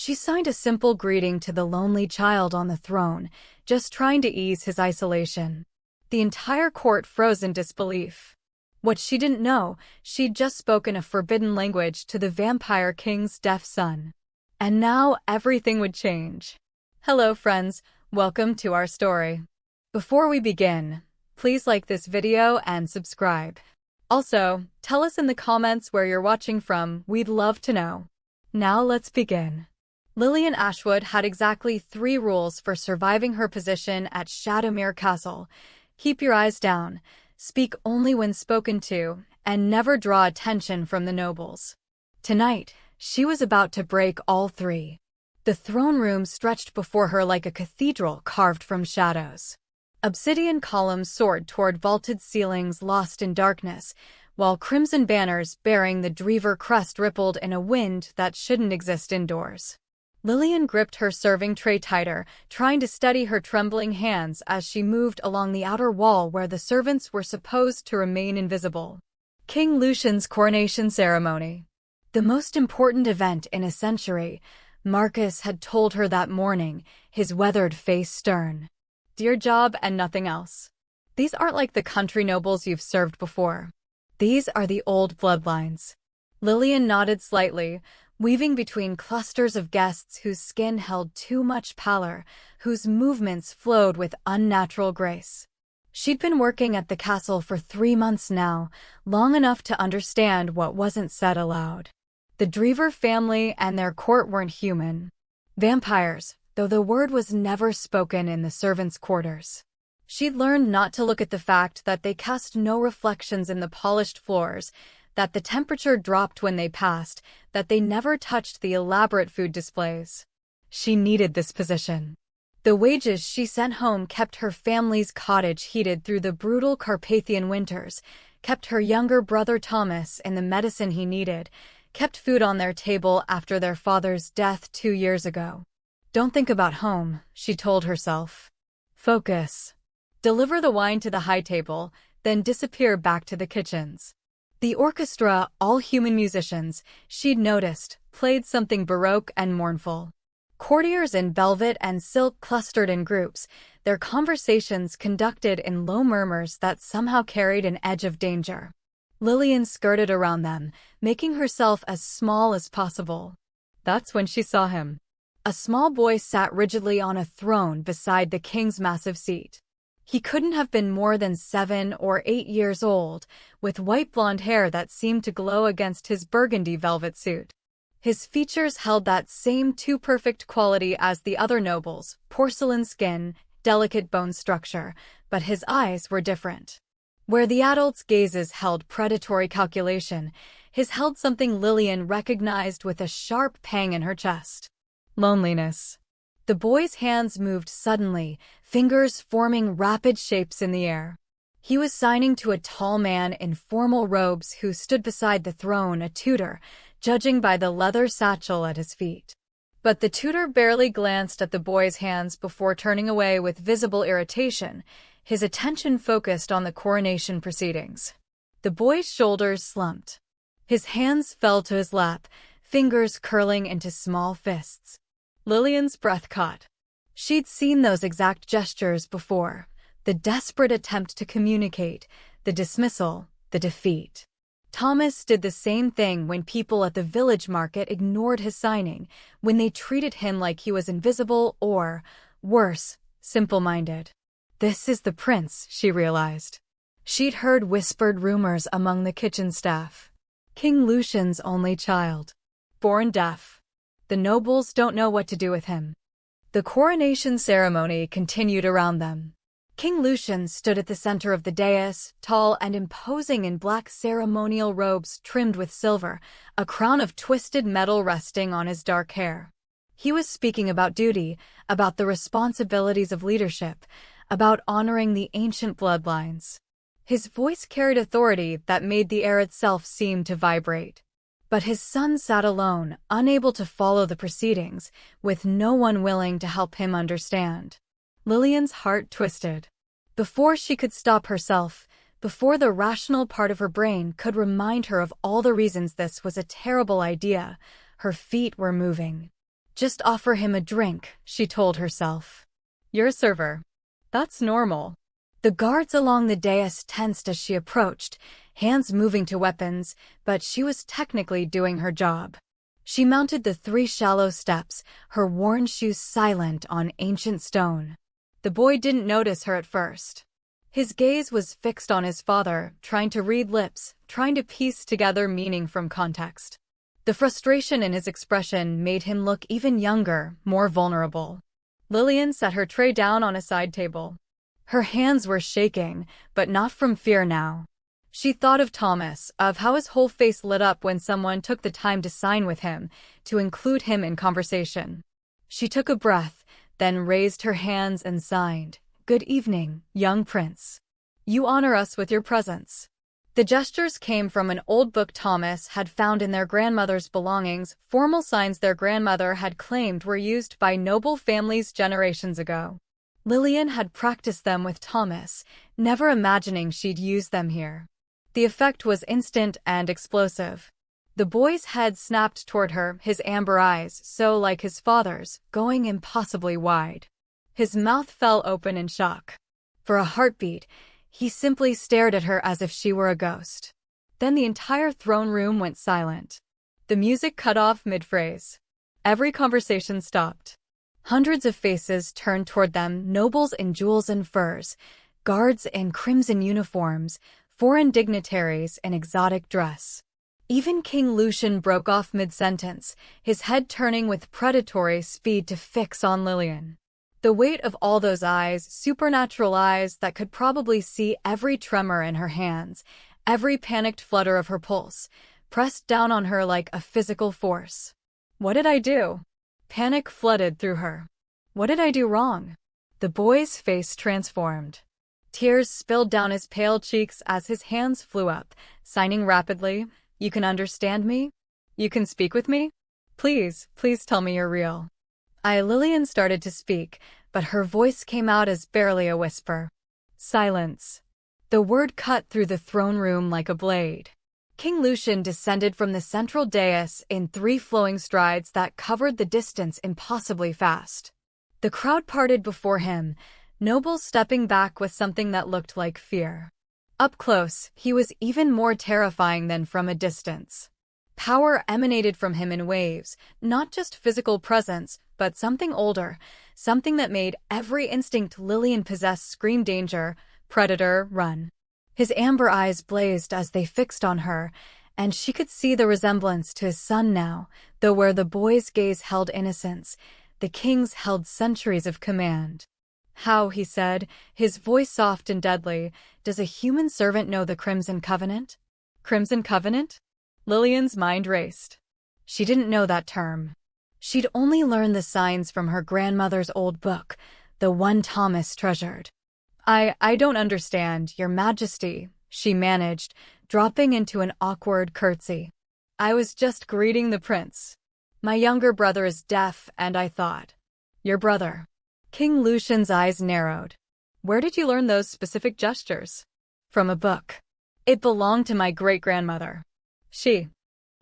She signed a simple greeting to the lonely child on the throne, just trying to ease his isolation. The entire court froze in disbelief. What she didn't know, she'd just spoken a forbidden language to the vampire king's deaf son. And now everything would change. Hello friends, welcome to our story. Before we begin, please like this video and subscribe. Also, tell us in the comments where you're watching from, we'd love to know. Now let's begin. Lillian Ashwood had exactly 3 rules for surviving her position at Shadowmere Castle. Keep your eyes down, speak only when spoken to, and never draw attention from the nobles. Tonight, she was about to break all 3. The throne room stretched before her like a cathedral carved from shadows. Obsidian columns soared toward vaulted ceilings lost in darkness, while crimson banners bearing the Dreaver crest rippled in a wind that shouldn't exist indoors. Lillian gripped her serving tray tighter, trying to steady her trembling hands as she moved along the outer wall where the servants were supposed to remain invisible. King Lucian's coronation ceremony. The most important event in a century, Marcus had told her that morning, his weathered face stern. Your job and nothing else. These aren't like the country nobles you've served before. These are the old bloodlines. Lillian nodded slightly, weaving between clusters of guests whose skin held too much pallor, whose movements flowed with unnatural grace. She'd been working at the castle for 3 months now, long enough to understand what wasn't said aloud. The Dreaver family and their court weren't human. Vampires, though the word was never spoken in the servants' quarters. She'd learned not to look at the fact that they cast no reflections in the polished floors, that the temperature dropped when they passed, that they never touched the elaborate food displays. She needed this position. The wages she sent home kept her family's cottage heated through the brutal Carpathian winters, kept her younger brother Thomas in the medicine he needed, kept food on their table after their father's death 2 years ago. Don't think about home, she told herself. Focus. Deliver the wine to the high table, then disappear back to the kitchens. The orchestra, all human musicians, she'd noticed, played something baroque and mournful. Courtiers in velvet and silk clustered in groups, their conversations conducted in low murmurs that somehow carried an edge of danger. Lillian skirted around them, making herself as small as possible. That's when she saw him. A small boy sat rigidly on a throne beside the king's massive seat. He couldn't have been more than 7 or 8 years old, with white blonde hair that seemed to glow against his burgundy velvet suit. His features held that same too-perfect quality as the other nobles, porcelain skin, delicate bone structure, but his eyes were different. Where the adult's gazes held predatory calculation, his held something Lillian recognized with a sharp pang in her chest. Loneliness. The boy's hands moved suddenly, fingers forming rapid shapes in the air. He was signing to a tall man in formal robes who stood beside the throne, a tutor, judging by the leather satchel at his feet. But the tutor barely glanced at the boy's hands before turning away with visible irritation, his attention focused on the coronation proceedings. The boy's shoulders slumped. His hands fell to his lap, fingers curling into small fists. Lillian's breath caught. She'd seen those exact gestures before, the desperate attempt to communicate, the dismissal, the defeat. Thomas did the same thing when people at the village market ignored his signing, when they treated him like he was invisible or, worse, simple-minded. This is the prince, she realized. She'd heard whispered rumors among the kitchen staff. King Lucian's only child. Born deaf. The nobles don't know what to do with him. The coronation ceremony continued around them. King Lucian stood at the center of the dais, tall and imposing in black ceremonial robes trimmed with silver, a crown of twisted metal resting on his dark hair. He was speaking about duty, about the responsibilities of leadership, about honoring the ancient bloodlines. His voice carried authority that made the air itself seem to vibrate. But his son sat alone, unable to follow the proceedings, with no one willing to help him understand. Lillian's heart twisted. Before she could stop herself, before the rational part of her brain could remind her of all the reasons this was a terrible idea, her feet were moving. Just offer him a drink, she told herself. You're a server. That's normal. The guards along the dais tensed as she approached, hands moving to weapons, but she was technically doing her job. She mounted the 3 shallow steps, her worn shoes silent on ancient stone. The boy didn't notice her at first. His gaze was fixed on his father, trying to read lips, trying to piece together meaning from context. The frustration in his expression made him look even younger, more vulnerable. Lillian set her tray down on a side table. Her hands were shaking, but not from fear now. She thought of Thomas, of how his whole face lit up when someone took the time to sign with him, to include him in conversation. She took a breath, then raised her hands and signed, "Good evening, young prince. You honor us with your presence." The gestures came from an old book Thomas had found in their grandmother's belongings, formal signs their grandmother had claimed were used by noble families generations ago. Lillian had practiced them with Thomas, never imagining she'd use them here. The effect was instant and explosive. The boy's head snapped toward her, his amber eyes, so like his father's, going impossibly wide. His mouth fell open in shock. For a heartbeat, he simply stared at her as if she were a ghost. Then the entire throne room went silent. The music cut off mid-phrase. Every conversation stopped. Hundreds of faces turned toward them, nobles in jewels and furs, guards in crimson uniforms, foreign dignitaries in exotic dress. Even King Lucian broke off mid-sentence, his head turning with predatory speed to fix on Lillian. The weight of all those eyes, supernatural eyes that could probably see every tremor in her hands, every panicked flutter of her pulse, pressed down on her like a physical force. What did I do? Panic flooded through her. What did I do wrong? The boy's face transformed. Tears spilled down his pale cheeks as his hands flew up, signing rapidly, "You can understand me? You can speak with me? Please, please tell me you're real." Lillian started to speak, but her voice came out as barely a whisper. Silence. The word cut through the throne room like a blade. King Lucian descended from the central dais in 3 flowing strides that covered the distance impossibly fast. The crowd parted before him, nobles stepping back with something that looked like fear. Up close, he was even more terrifying than from a distance. Power emanated from him in waves, not just physical presence, but something older, something that made every instinct Lillian possessed scream danger, predator, run. His amber eyes blazed as they fixed on her, and she could see the resemblance to his son now, though where the boy's gaze held innocence, the king's held centuries of command. "How," he said, his voice soft and deadly, "does a human servant know the Crimson Covenant?" Crimson Covenant? Lillian's mind raced. She didn't know that term. She'd only learned the signs from her grandmother's old book, the one Thomas treasured. I don't understand, Your Majesty," she managed, dropping into an awkward curtsy. "I was just greeting the prince. My younger brother is deaf, and I thought." "Your brother?" King Lucian's eyes narrowed. "Where did you learn those specific gestures?" "From a book. It belonged to my great-grandmother." "She?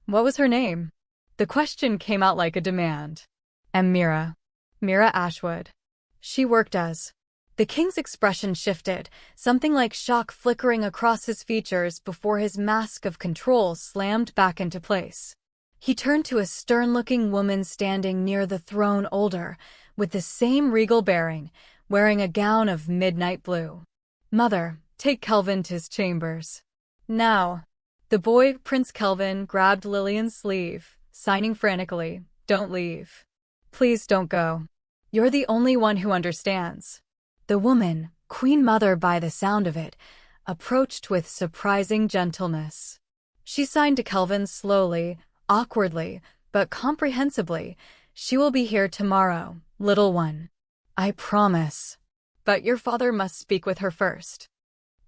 What was her name?" The question came out like a demand. "Mira. Mira Ashwood. She worked as—" The king's expression shifted, something like shock flickering across his features before his mask of control slammed back into place. He turned to a stern-looking woman standing near the throne, older, with the same regal bearing, wearing a gown of midnight blue. "Mother, take Kelvin to his chambers. Now." The boy, Prince Kelvin, grabbed Lillian's sleeve, signing frantically, "Don't leave. Please don't go. You're the only one who understands." The woman, Queen Mother by the sound of it, approached with surprising gentleness. She signed to Kelvin slowly, awkwardly, but comprehensively, "She will be here tomorrow, little one. I promise. But your father must speak with her first."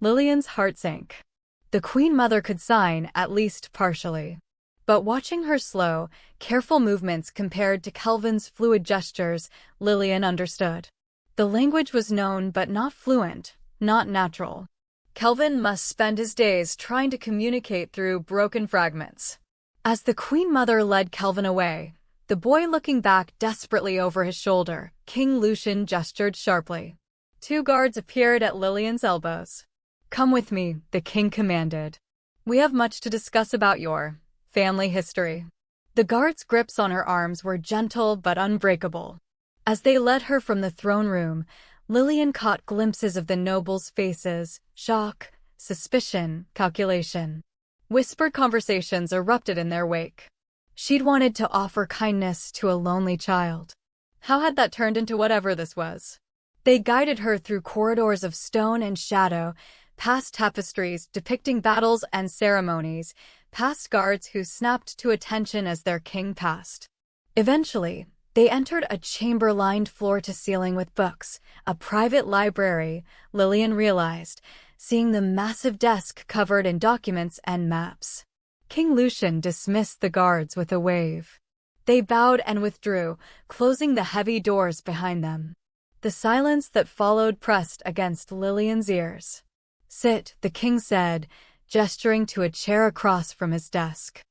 Lillian's heart sank. The Queen Mother could sign, at least partially. But watching her slow, careful movements compared to Kelvin's fluid gestures, Lillian understood. The language was known but not fluent, not natural. Kelvin must spend his days trying to communicate through broken fragments. As the Queen Mother led Kelvin away, The boy looking back desperately over his shoulder, King Lucian gestured sharply. 2 guards appeared at Lillian's elbows. "Come with me," the king commanded. "We have much to discuss about your family history." The guards' grips on her arms were gentle but unbreakable. As they led her from the throne room, Lillian caught glimpses of the nobles' faces: shock, suspicion, calculation. Whispered conversations erupted in their wake. She'd wanted to offer kindness to a lonely child. How had that turned into whatever this was? They guided her through corridors of stone and shadow, past tapestries depicting battles and ceremonies, past guards who snapped to attention as their king passed. Eventually, they entered a chamber lined floor to ceiling with books, a private library, Lillian realized, seeing the massive desk covered in documents and maps. King Lucian dismissed the guards with a wave. They bowed and withdrew, closing the heavy doors behind them. The silence that followed pressed against Lillian's ears. "Sit," the king said, gesturing to a chair across from his desk.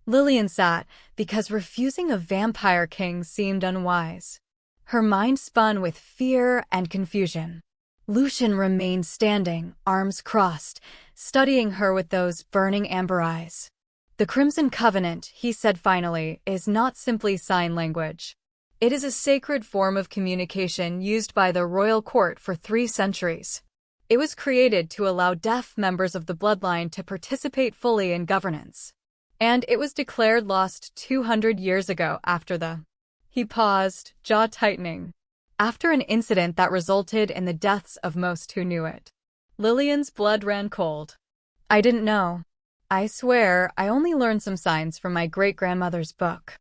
Lillian sat, because refusing a vampire king seemed unwise. Her mind spun with fear and confusion. Lucian remained standing, arms crossed, studying her with those burning amber eyes. "The Crimson Covenant," he said finally, "is not simply sign language. It is a sacred form of communication used by the royal court for 3 centuries. It was created to allow deaf members of the bloodline to participate fully in governance. And it was declared lost 200 years ago after the..." He paused, jaw tightening. "After an incident that resulted in the deaths of most who knew it." Lillian's blood ran cold. "I didn't know. I swear I only learned some signs from my great-grandmother's book.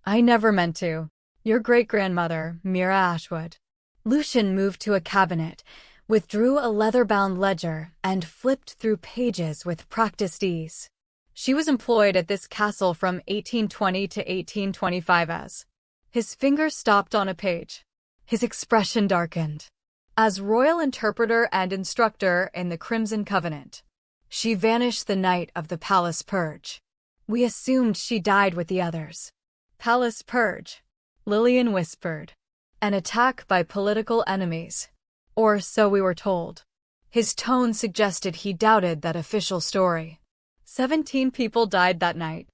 I never meant to. Your great-grandmother, Mira Ashwood." Lucian moved to a cabinet, withdrew a leather-bound ledger, and flipped through pages with practiced ease. "She was employed at this castle from 1820 to 1825 as..." His finger stopped on a page. His expression darkened. "As royal interpreter and instructor in the Crimson Covenant. She vanished the night of the palace purge. We assumed she died with the others." "Palace purge?" Lillian whispered. "An attack by political enemies. Or so we were told." His tone suggested he doubted that official story. 17 people died that night.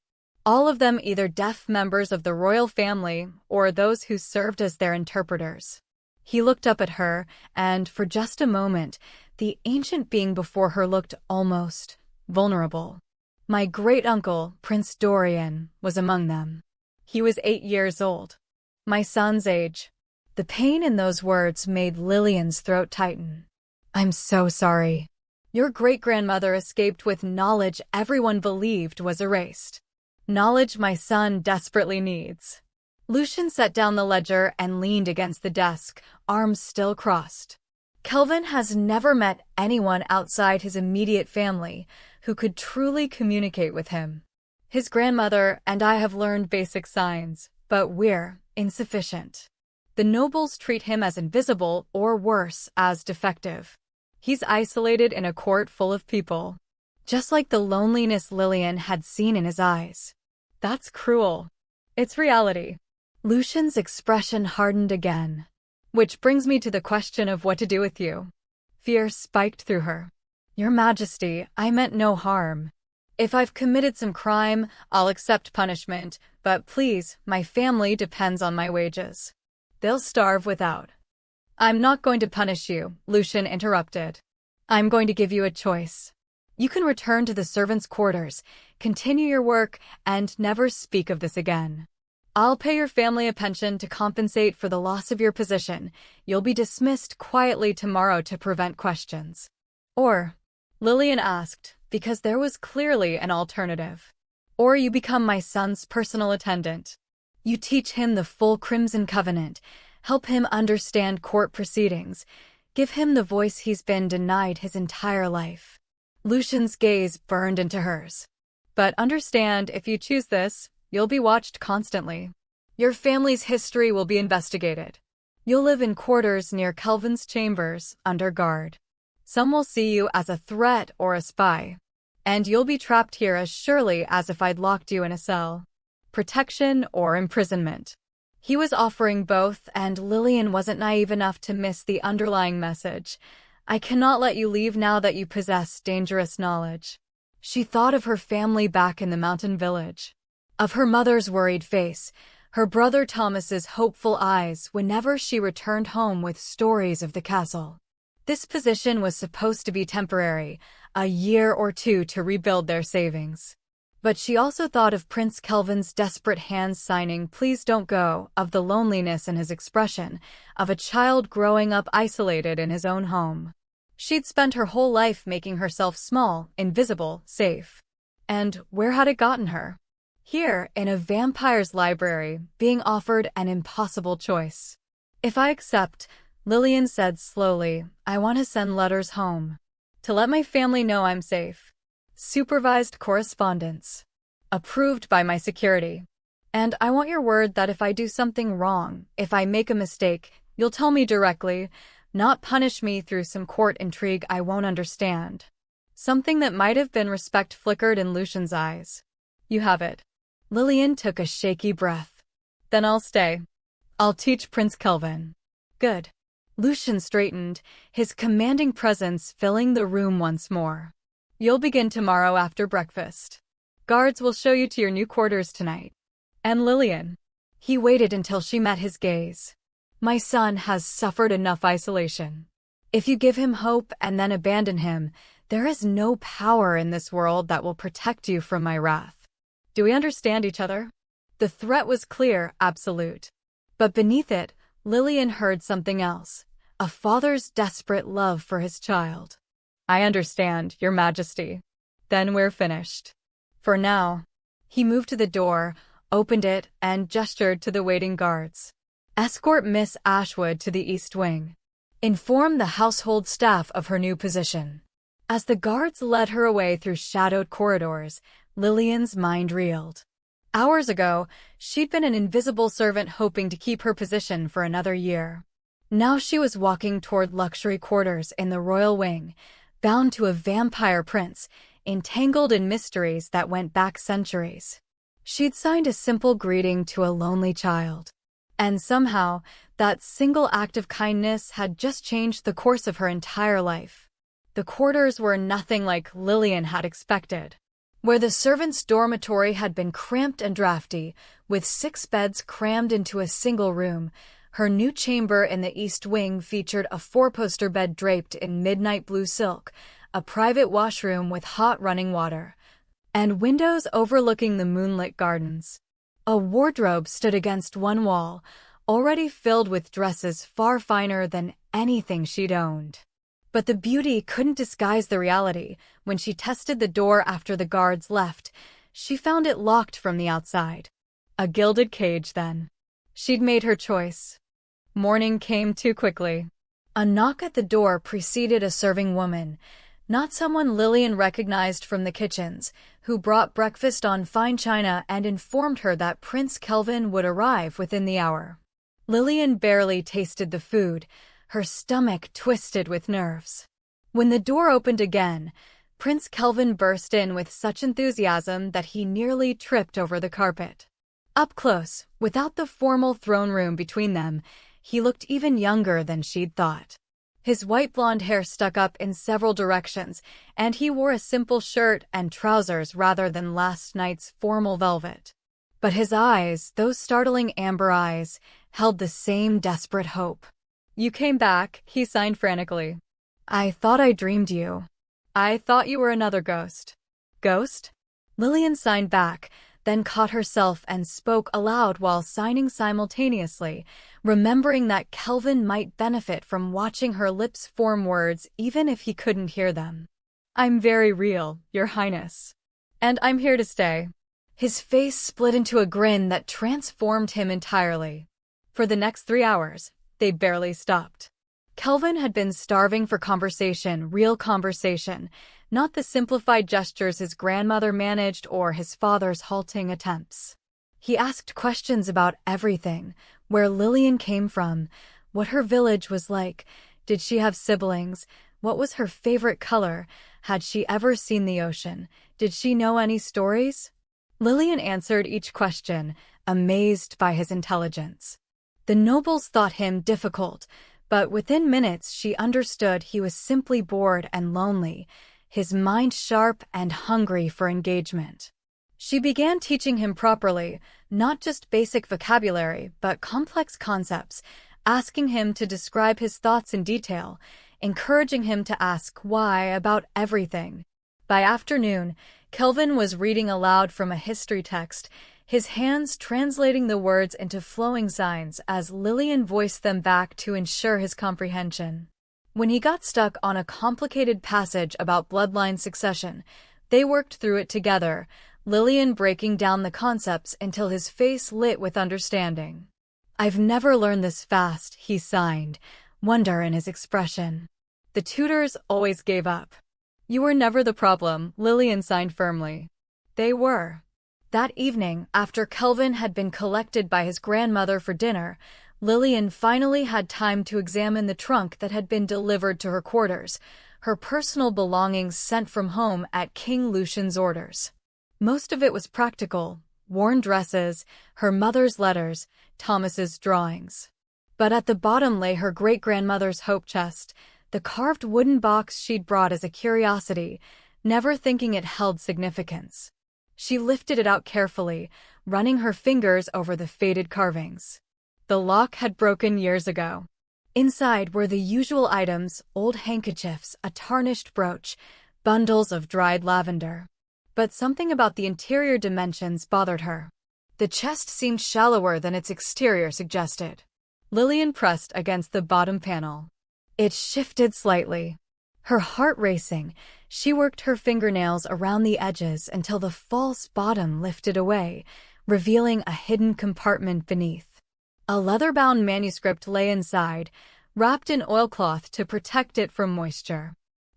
All of them either deaf members of the royal family or those who served as their interpreters. He looked up at her, and for just a moment, the ancient being before her looked almost vulnerable. "My great-uncle, Prince Dorian, was among them. He was 8 years old. My son's age." The pain in those words made Lillian's throat tighten. "I'm so sorry. Your great-grandmother escaped with knowledge everyone believed was erased. Knowledge my son desperately needs." Lucian set down the ledger and leaned against the desk, arms still crossed. "Kelvin has never met anyone outside his immediate family who could truly communicate with him. His grandmother and I have learned basic signs, but we're insufficient. The nobles treat him as invisible or worse, as defective. He's isolated in a court full of people." Just like the loneliness Lillian had seen in his eyes. "That's cruel." "It's reality." Lucian's expression hardened again. "Which brings me to the question of what to do with you." Fear spiked through her. "Your Majesty, I meant no harm. If I've committed some crime, I'll accept punishment, but please, my family depends on my wages. They'll starve without..." "I'm not going to punish you," Lucian interrupted. "I'm going to give you a choice. You can return to the servants' quarters, continue your work, and never speak of this again. I'll pay your family a pension to compensate for the loss of your position. You'll be dismissed quietly tomorrow to prevent questions." "Or," Lillian asked, because there was clearly an alternative. "Or you become my son's personal attendant. You teach him the full Crimson Covenant, help him understand court proceedings, give him the voice he's been denied his entire life." Lucian's gaze burned into hers. "But understand, if you choose this, you'll be watched constantly. Your family's history will be investigated. You'll live in quarters near Kelvin's chambers, under guard. Some will see you as a threat or a spy. And you'll be trapped here as surely as if I'd locked you in a cell. Protection or imprisonment." He was offering both, and Lillian wasn't naive enough to miss the underlying message. I cannot let you leave now that you possess dangerous knowledge. She thought of her family back in the mountain village, of her mother's worried face, her brother Thomas's hopeful eyes whenever she returned home with stories of the castle. This position was supposed to be temporary, a year or two to rebuild their savings. But she also thought of Prince Kelvin's desperate hands signing "Please don't go," of the loneliness in his expression, of a child growing up isolated in his own home. She'd spent her whole life making herself small, invisible, safe. And where had it gotten her? Here, in a vampire's library, being offered an impossible choice. If I accept, Lillian said slowly, I want to send letters home. To let my family know I'm safe. Supervised correspondence. Approved by my security. And I want your word that if I do something wrong, if I make a mistake, you'll tell me directly, not punish me through some court intrigue I won't understand. Something that might have been respect flickered in Lucian's eyes. You have it. Lillian took a shaky breath. Then I'll stay. I'll teach Prince Kelvin. Good. Lucian straightened, his commanding presence filling the room once more. You'll begin tomorrow after breakfast. Guards will show you to your new quarters tonight. And Lillian. He waited until she met his gaze. My son has suffered enough isolation. If you give him hope and then abandon him, there is no power in this world that will protect you from my wrath. Do we understand each other? The threat was clear, absolute. But beneath it, Lillian heard something else, a father's desperate love for his child. I understand, Your Majesty. Then we're finished. For now. He moved to the door, opened it, and gestured to the waiting guards. Escort Miss Ashwood to the East Wing. Inform the household staff of her new position. As the guards led her away through shadowed corridors, Lillian's mind reeled. Hours ago, she'd been an invisible servant hoping to keep her position for another year. Now she was walking toward luxury quarters in the royal wing, bound to a vampire prince, entangled in mysteries that went back centuries. She'd signed a simple greeting to a lonely child. And somehow, that single act of kindness had just changed the course of her entire life. The quarters were nothing like Lillian had expected. Where the servants' dormitory had been cramped and drafty, with 6 beds crammed into a single room, her new chamber in the East Wing featured a 4-poster bed draped in midnight blue silk, a private washroom with hot running water, and windows overlooking the moonlit gardens. A wardrobe stood against one wall, already filled with dresses far finer than anything she'd owned. But the beauty couldn't disguise the reality. When she tested the door after the guards left, she found it locked from the outside. A gilded cage, then. She'd made her choice. Morning came too quickly. A knock at the door preceded a serving woman, not someone Lillian recognized from the kitchens, who brought breakfast on fine china and informed her that Prince Kelvin would arrive within the hour. Lillian barely tasted the food, her stomach twisted with nerves. When the door opened again, Prince Kelvin burst in with such enthusiasm that he nearly tripped over the carpet. Up close, without the formal throne room between them, he looked even younger than she'd thought. His white blonde hair stuck up in several directions, and he wore a simple shirt and trousers rather than last night's formal velvet. But his eyes, those startling amber eyes, held the same desperate hope. You came back, he signed frantically. I thought I dreamed you. I thought you were another ghost. Ghost? Lillian signed back, then caught herself and spoke aloud while signing simultaneously, remembering that Kelvin might benefit from watching her lips form words even if he couldn't hear them. I'm very real, Your Highness. And I'm here to stay. His face split into a grin that transformed him entirely. For the next 3 hours, they barely stopped. Kelvin had been starving for conversation, real conversation, not the simplified gestures his grandmother managed or his father's halting attempts. He asked questions about everything, where Lillian came from, what her village was like, did she have siblings, what was her favorite color, had she ever seen the ocean, did she know any stories? Lillian answered each question, amazed by his intelligence. The nobles thought him difficult, but within minutes she understood he was simply bored and lonely, his mind sharp and hungry for engagement. She began teaching him properly, not just basic vocabulary, but complex concepts, asking him to describe his thoughts in detail, encouraging him to ask why about everything. By afternoon, Kelvin was reading aloud from a history text, his hands translating the words into flowing signs as Lillian voiced them back to ensure his comprehension. When he got stuck on a complicated passage about bloodline succession, they worked through it together, Lillian breaking down the concepts until his face lit with understanding. "I've never learned this fast," he sighed, wonder in his expression. The tutors always gave up. "You were never the problem," Lillian signed firmly. They were. That evening, after Kelvin had been collected by his grandmother for dinner, Lillian finally had time to examine the trunk that had been delivered to her quarters, her personal belongings sent from home at King Lucian's orders. Most of it was practical, worn dresses, her mother's letters, Thomas's drawings. But at the bottom lay her great-grandmother's hope chest, the carved wooden box she'd brought as a curiosity, never thinking it held significance. She lifted it out carefully, running her fingers over the faded carvings. The lock had broken years ago. Inside were the usual items, old handkerchiefs, a tarnished brooch, bundles of dried lavender. But something about the interior dimensions bothered her. The chest seemed shallower than its exterior suggested. Lillian pressed against the bottom panel. It shifted slightly. Her heart racing, she worked her fingernails around the edges until the false bottom lifted away, revealing a hidden compartment beneath. A leather-bound manuscript lay inside, wrapped in oilcloth to protect it from moisture.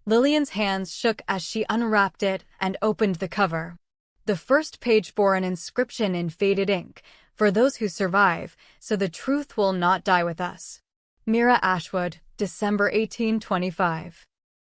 Lillian's hands shook as she unwrapped it and opened the cover. The first page bore an inscription in faded ink, "For those who survive, so the truth will not die with us. Mira Ashwood, December 1825.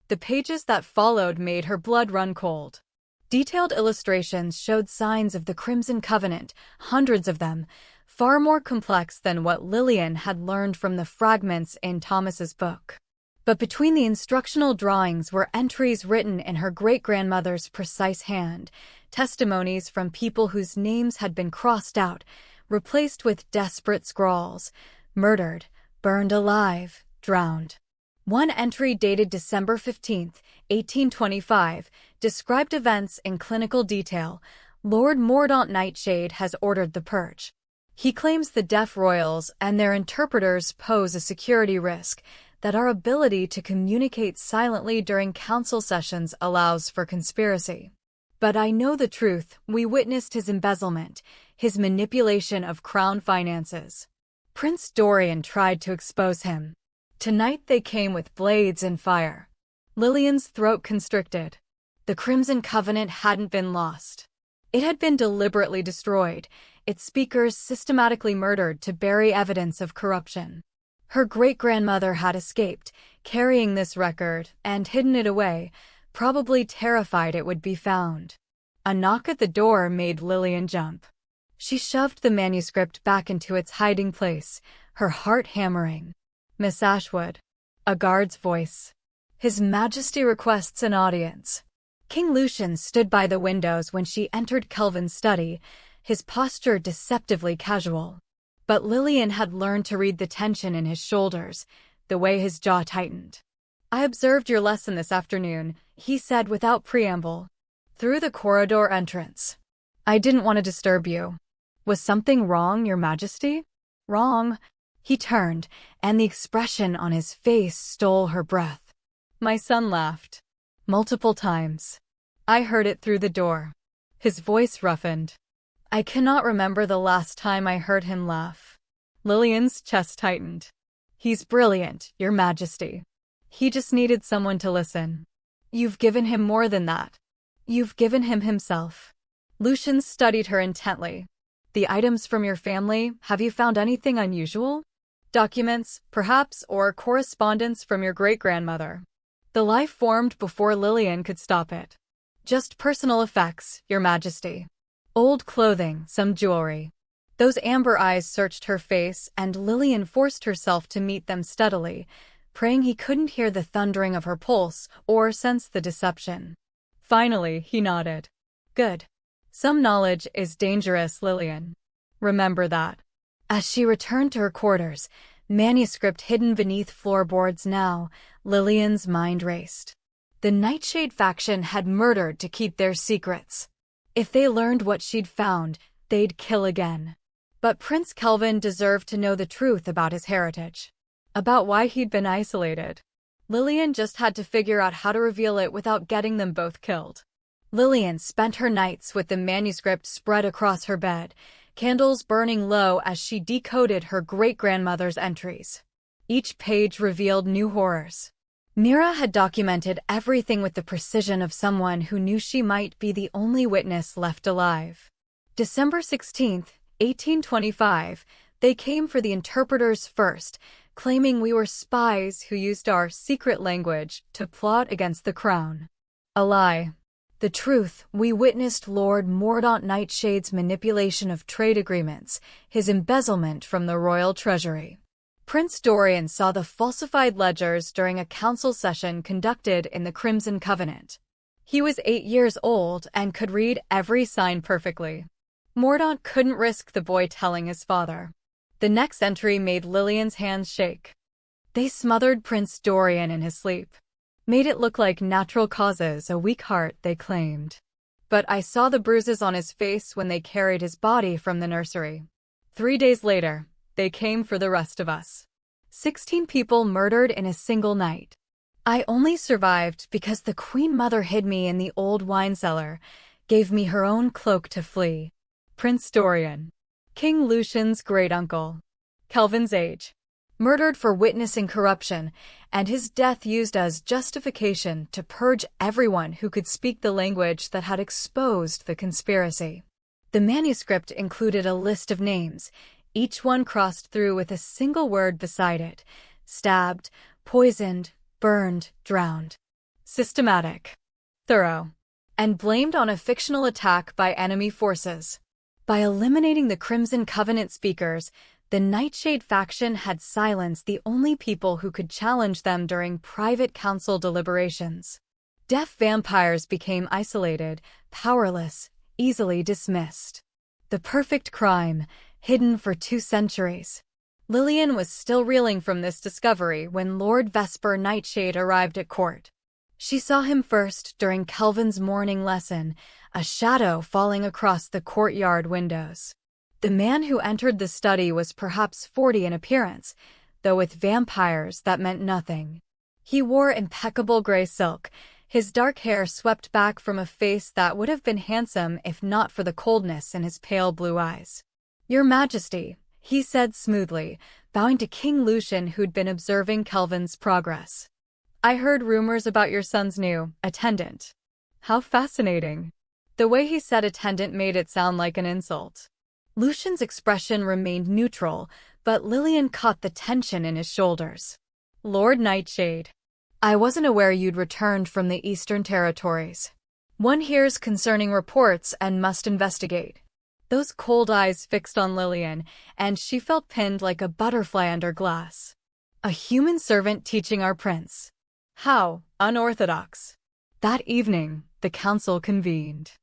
The pages that followed made her blood run cold. Detailed illustrations showed signs of the Crimson Covenant, hundreds of them, far more complex than what Lillian had learned from the fragments in Thomas's book. But between the instructional drawings were entries written in her great-grandmother's precise hand, testimonies from people whose names had been crossed out, replaced with desperate scrawls: murdered, burned alive, drowned. One entry dated December 15, 1825, described events in clinical detail. Lord Mordaunt Nightshade has ordered the purge. He claims the deaf royals and their interpreters pose a security risk, that our ability to communicate silently during council sessions allows for conspiracy. But I know the truth. We witnessed his embezzlement, his manipulation of crown finances. Prince Dorian tried to expose him. Tonight they came with blades and fire. Lillian's throat constricted. The Crimson Covenant hadn't been lost. It had been deliberately destroyed, its speakers systematically murdered to bury evidence of corruption. Her great-grandmother had escaped, carrying this record, and hidden it away, probably terrified it would be found. A knock at the door made Lillian jump. She shoved the manuscript back into its hiding place, her heart hammering. "Miss Ashwood." A guard's voice. "His Majesty requests an audience." King Lucian stood by the windows when she entered Kelvin's study, his posture deceptively casual. But Lillian had learned to read the tension in his shoulders, the way his jaw tightened. "I observed your lesson this afternoon," he said without preamble. "Through the corridor entrance. I didn't want to disturb you." "Was something wrong, Your Majesty?" "Wrong?" He turned, and the expression on his face stole her breath. "My son laughed. Multiple times. I heard it through the door." His voice roughened. "I cannot remember the last time I heard him laugh." Lillian's chest tightened. "He's brilliant, Your Majesty. He just needed someone to listen. You've given him more than that. You've given him himself." Lucian studied her intently. "The items from your family, have you found anything unusual? Documents, perhaps, or correspondence from your great-grandmother?" The life formed before Lillian could stop it. "Just personal effects, Your Majesty. Old clothing, some jewelry." Those amber eyes searched her face, and Lillian forced herself to meet them steadily, praying he couldn't hear the thundering of her pulse or sense the deception. Finally, he nodded. Good. Some knowledge is dangerous, Lillian. Remember that. As she returned to her quarters, manuscript hidden beneath floorboards now, Lillian's mind raced. The Nightshade faction had murdered to keep their secrets. If they learned what she'd found, they'd kill again. But Prince Kelvin deserved to know the truth about his heritage. About why he'd been isolated. Lillian just had to figure out how to reveal it without getting them both killed. Lillian spent her nights with the manuscript spread across her bed, candles burning low as she decoded her great-grandmother's entries. Each page revealed new horrors. Mira had documented everything with the precision of someone who knew she might be the only witness left alive. December 16, 1825, they came for the interpreters first, claiming we were spies who used our secret language to plot against the crown. A lie. The truth, we witnessed Lord Mordaunt Nightshade's manipulation of trade agreements, his embezzlement from the royal treasury. Prince Dorian saw the falsified ledgers during a council session conducted in the Crimson Covenant. He was 8 years old and could read every sign perfectly. Mordaunt couldn't risk the boy telling his father. The next entry made Lillian's hands shake. They smothered Prince Dorian in his sleep. Made it look like natural causes, a weak heart, they claimed. But I saw the bruises on his face when they carried his body from the nursery. 3 days later, they came for the rest of us. 16 people murdered in a single night. I only survived because the Queen Mother hid me in the old wine cellar, gave me her own cloak to flee. Prince Dorian. King Lucian's great-uncle. Kelvin's age. Murdered for witnessing corruption, and his death used as justification to purge everyone who could speak the language that had exposed the conspiracy. The manuscript included a list of names, each one crossed through with a single word beside it: stabbed, poisoned, burned, drowned. Systematic, thorough, and blamed on a fictional attack by enemy forces. By eliminating the Crimson Covenant speakers, the Nightshade faction had silenced the only people who could challenge them during private council deliberations. Deaf vampires became isolated, powerless, easily dismissed. The perfect crime, hidden for 2 centuries. Lillian was still reeling from this discovery when Lord Vesper Nightshade arrived at court. She saw him first during Kelvin's morning lesson, a shadow falling across the courtyard windows. The man who entered the study was perhaps 40 in appearance, though with vampires that meant nothing. He wore impeccable gray silk, his dark hair swept back from a face that would have been handsome if not for the coldness in his pale blue eyes. "Your Majesty," he said smoothly, bowing to King Lucian who'd been observing Kelvin's progress. "I heard rumors about your son's new attendant." How fascinating. The way he said attendant made it sound like an insult. Lucian's expression remained neutral, but Lillian caught the tension in his shoulders. "Lord Nightshade, I wasn't aware you'd returned from the Eastern Territories. One hears concerning reports and must investigate." Those cold eyes fixed on Lillian, and she felt pinned like a butterfly under glass. A human servant teaching our prince. How unorthodox. That evening, the council convened.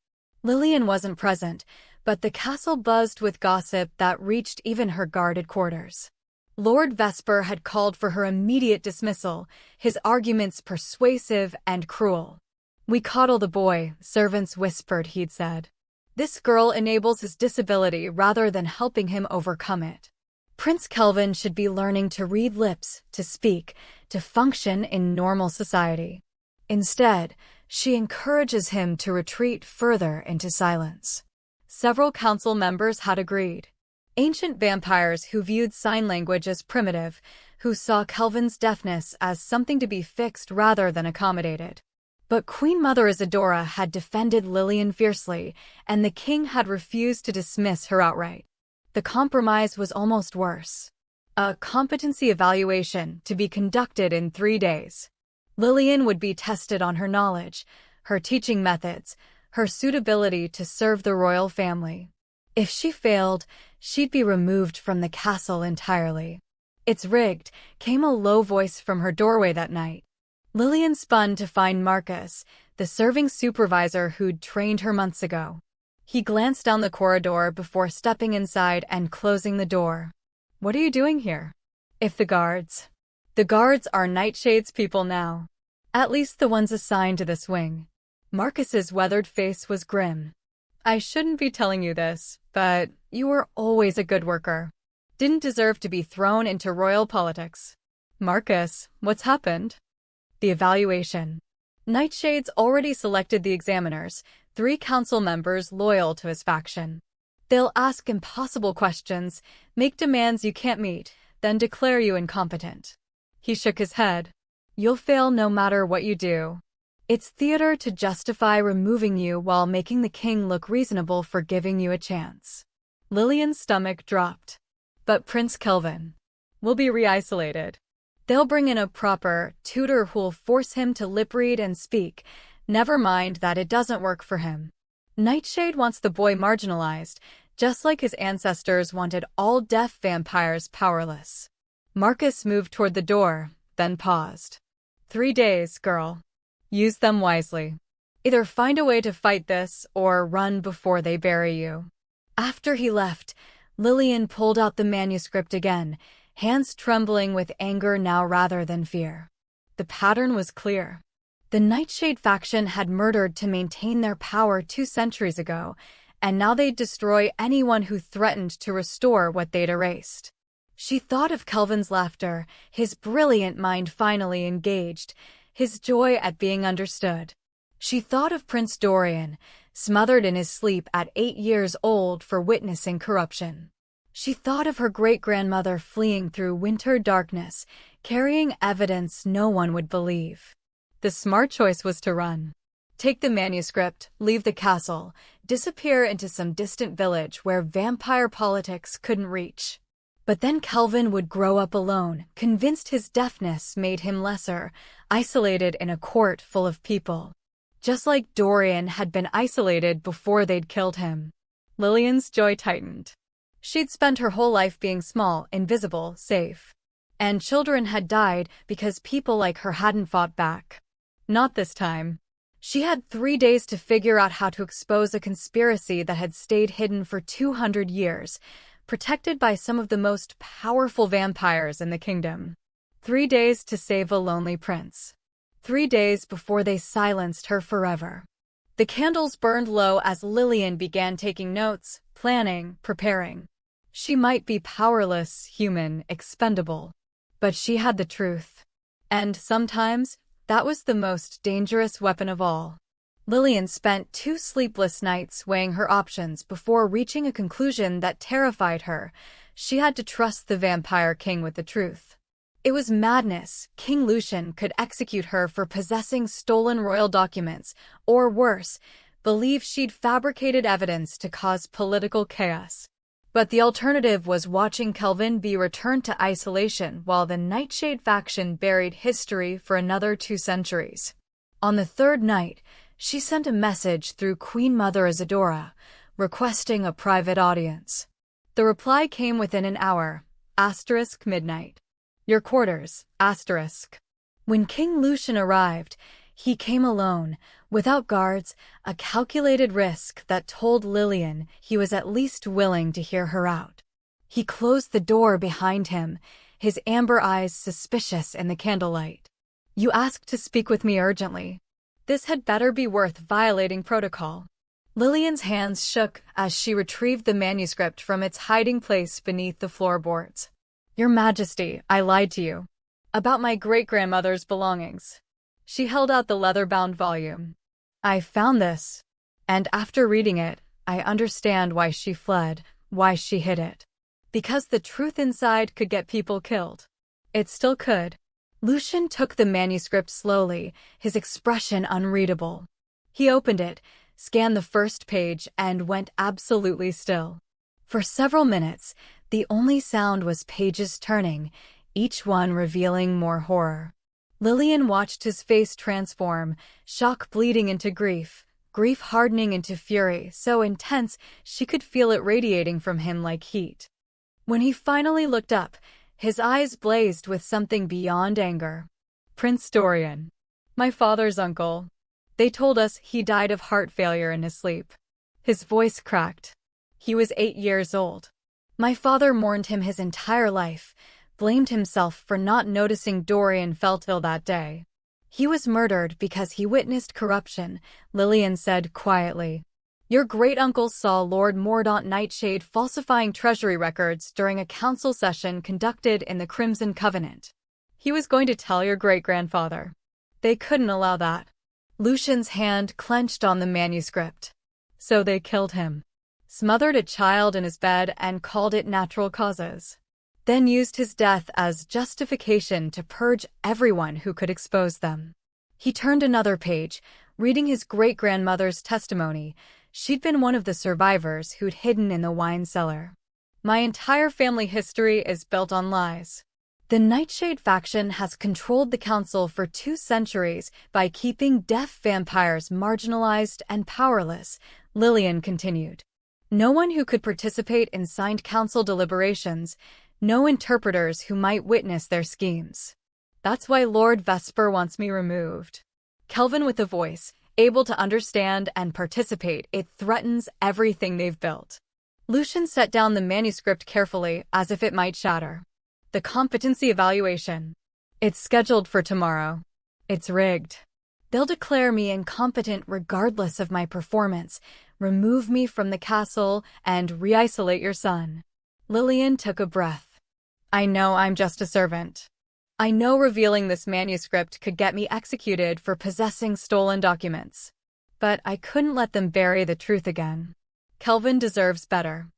Lillian wasn't present, but the castle buzzed with gossip that reached even her guarded quarters. Lord Vesper had called for her immediate dismissal, his arguments persuasive and cruel. "We coddle the boy," servants whispered he'd said. "This girl enables his disability rather than helping him overcome it. Prince Kelvin should be learning to read lips, to speak, to function in normal society. Instead, she encourages him to retreat further into silence." Several council members had agreed. Ancient vampires who viewed sign language as primitive, who saw Kelvin's deafness as something to be fixed rather than accommodated. But Queen Mother Isadora had defended Lillian fiercely, and the king had refused to dismiss her outright. The compromise was almost worse. A competency evaluation to be conducted in 3 days. Lillian would be tested on her knowledge, her teaching methods, her suitability to serve the royal family. If she failed, she'd be removed from the castle entirely. "It's rigged," came a low voice from her doorway that night. Lillian spun to find Marcus, the serving supervisor who'd trained her months ago. He glanced down the corridor before stepping inside and closing the door. "What are you doing here?" "If the guards." "The guards are Nightshade's people now. At least the ones assigned to this wing." Marcus's weathered face was grim. "I shouldn't be telling you this, but you were always a good worker. Didn't deserve to be thrown into royal politics." "Marcus, what's happened?" "The evaluation. Nightshade's already selected the examiners, 3 council members loyal to his faction. They'll ask impossible questions, make demands you can't meet, then declare you incompetent." He shook his head. "You'll fail no matter what you do. It's theater to justify removing you while making the king look reasonable for giving you a chance." Lillian's stomach dropped. "But Prince Kelvin will be re-isolated. They'll bring in a proper tutor who'll force him to lip-read and speak. Never mind that it doesn't work for him. Nightshade wants the boy marginalized, just like his ancestors wanted all deaf vampires powerless." Marcus moved toward the door, then paused. 3 days, girl. Use them wisely. Either find a way to fight this, or run before they bury you." After he left, Lillian pulled out the manuscript again, hands trembling with anger now rather than fear. The pattern was clear. The Nightshade faction had murdered to maintain their power 2 centuries ago, and now they'd destroy anyone who threatened to restore what they'd erased. She thought of Kelvin's laughter, his brilliant mind finally engaged, his joy at being understood. She thought of Prince Dorian, smothered in his sleep at 8 years old for witnessing corruption. She thought of her great-grandmother fleeing through winter darkness, carrying evidence no one would believe. The smart choice was to run. Take the manuscript, leave the castle, disappear into some distant village where vampire politics couldn't reach. But then Kelvin would grow up alone, convinced his deafness made him lesser, isolated in a court full of people. Just like Dorian had been isolated before they'd killed him. Lillian's joy tightened. She'd spent her whole life being small, invisible, safe. And children had died because people like her hadn't fought back. Not this time. She had 3 days to figure out how to expose a conspiracy that had stayed hidden for 200 years, protected by some of the most powerful vampires in the kingdom. 3 days to save a lonely prince. 3 days before they silenced her forever. The candles burned low as Lillian began taking notes, planning, preparing. She might be powerless, human, expendable. But she had the truth. And sometimes, that was the most dangerous weapon of all. Lillian spent 2 sleepless nights weighing her options before reaching a conclusion that terrified her. She had to trust the Vampire King with the truth. It was madness. King Lucian could execute her for possessing stolen royal documents, or worse, believe she'd fabricated evidence to cause political chaos. But the alternative was watching Kelvin be returned to isolation while the Nightshade faction buried history for another 2 centuries. On the 3rd night, she sent a message through Queen Mother Isadora, requesting a private audience. The reply came within an hour, *midnight. Your quarters, *. When King Lucian arrived, he came alone, without guards, a calculated risk that told Lillian he was at least willing to hear her out. He closed the door behind him, his amber eyes suspicious in the candlelight. "You asked to speak with me urgently. This had better be worth violating protocol." Lillian's hands shook as she retrieved the manuscript from its hiding place beneath the floorboards. "Your Majesty, I lied to you. About my great-grandmother's belongings." She held out the leather-bound volume. "I found this. And after reading it, I understand why she fled, why she hid it. Because the truth inside could get people killed. It still could." Lucian took the manuscript slowly, his expression unreadable. He opened it, scanned the first page, and went absolutely still. For several minutes, the only sound was pages turning, each one revealing more horror. Lillian watched his face transform, shock bleeding into grief, grief hardening into fury, so intense she could feel it radiating from him like heat. When he finally looked up, his eyes blazed with something beyond anger. Prince Dorian. My father's uncle. They told us he died of heart failure in his sleep. His voice cracked. He was 8 years old. My father mourned him his entire life, blamed himself for not noticing Dorian felt ill that day. He was murdered because he witnessed corruption, Lillian said quietly. Your great-uncle saw Lord Mordaunt Nightshade falsifying treasury records during a council session conducted in the Crimson Covenant. He was going to tell your great-grandfather. They couldn't allow that. Lucian's hand clenched on the manuscript. So they killed him. Smothered a child in his bed and called it natural causes. Then used his death as justification to purge everyone who could expose them. He turned another page, reading his great-grandmother's testimony. She'd been one of the survivors who'd hidden in the wine cellar. My entire family history is built on lies. The Nightshade faction has controlled the council for 2 centuries by keeping deaf vampires marginalized and powerless, Lillian continued. No one who could participate in signed council deliberations, no interpreters who might witness their schemes. That's why Lord Vesper wants me removed. Kelvin with a voice, able to understand and participate, it threatens everything they've built. Lucian set down the manuscript carefully, as if it might shatter. The competency evaluation. It's scheduled for tomorrow. It's rigged. They'll declare me incompetent regardless of my performance, remove me from the castle, and re-isolate your son. Lillian took a breath. I know I'm just a servant. I know revealing this manuscript could get me executed for possessing stolen documents. But I couldn't let them bury the truth again. Kelvin deserves better.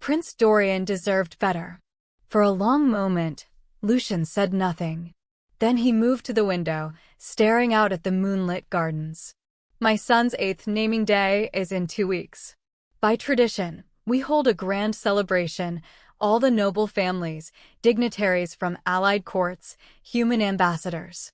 Prince Dorian deserved better. For a long moment, Lucian said nothing. Then he moved to the window, staring out at the moonlit gardens. My son's 8th naming day is in 2 weeks. By tradition, we hold a grand celebration. All the noble families, dignitaries from allied courts, human ambassadors.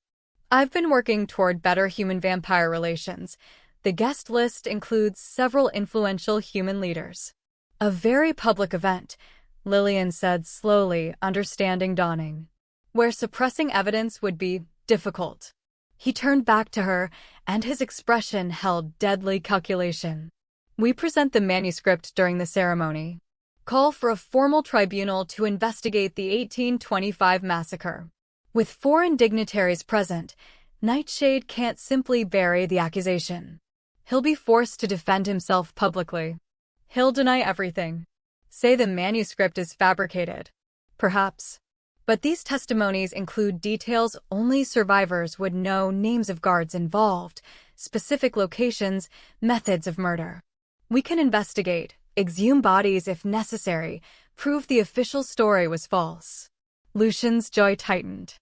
I've been working toward better human-vampire relations. The guest list includes several influential human leaders. A very public event, Lillian said slowly, understanding dawning, where suppressing evidence would be difficult. He turned back to her, and his expression held deadly calculation. We present the manuscript during the ceremony. Call for a formal tribunal to investigate the 1825 massacre. With foreign dignitaries present, Nightshade can't simply bury the accusation. He'll be forced to defend himself publicly. He'll deny everything. Say the manuscript is fabricated. Perhaps. But these testimonies include details only survivors would know: names of guards involved, specific locations, methods of murder. We can investigate, exhume bodies if necessary, prove the official story was false. Lucian's jaw tightened.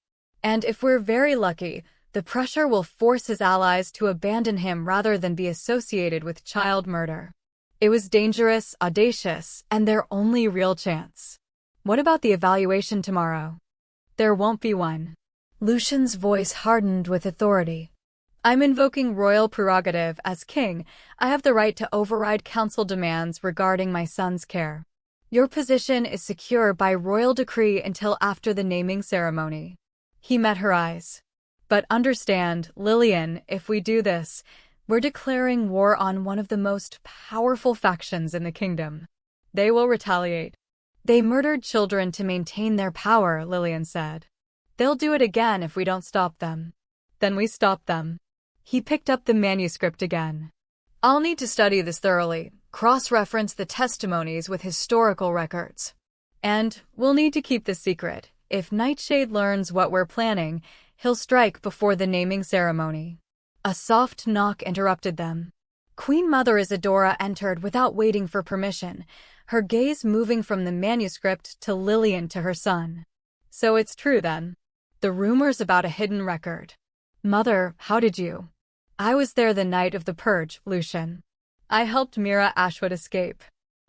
And if we're very lucky, the pressure will force his allies to abandon him rather than be associated with child murder. It was dangerous, audacious, and their only real chance. What about the evaluation tomorrow? There won't be one. Lucian's voice hardened with authority. I'm invoking royal prerogative as king. I have the right to override council demands regarding my son's care. Your position is secure by royal decree until after the naming ceremony. He met her eyes. But understand, Lillian, if we do this, we're declaring war on one of the most powerful factions in the kingdom. They will retaliate. They murdered children to maintain their power, Lillian said. They'll do it again if we don't stop them. Then we stop them. He picked up the manuscript again. I'll need to study this thoroughly, cross-reference the testimonies with historical records. And we'll need to keep this secret. If Nightshade learns what we're planning, he'll strike before the naming ceremony. A soft knock interrupted them. Queen Mother Isadora entered without waiting for permission, her gaze moving from the manuscript to Lillian to her son. So it's true then. The rumors about a hidden record. Mother, how did you? I was there the night of the purge, Lucian. I helped Mira Ashwood escape.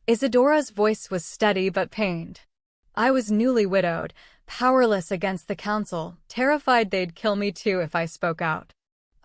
Isadora's voice was steady but pained. I was newly widowed, powerless against the council, terrified they'd kill me too if I spoke out.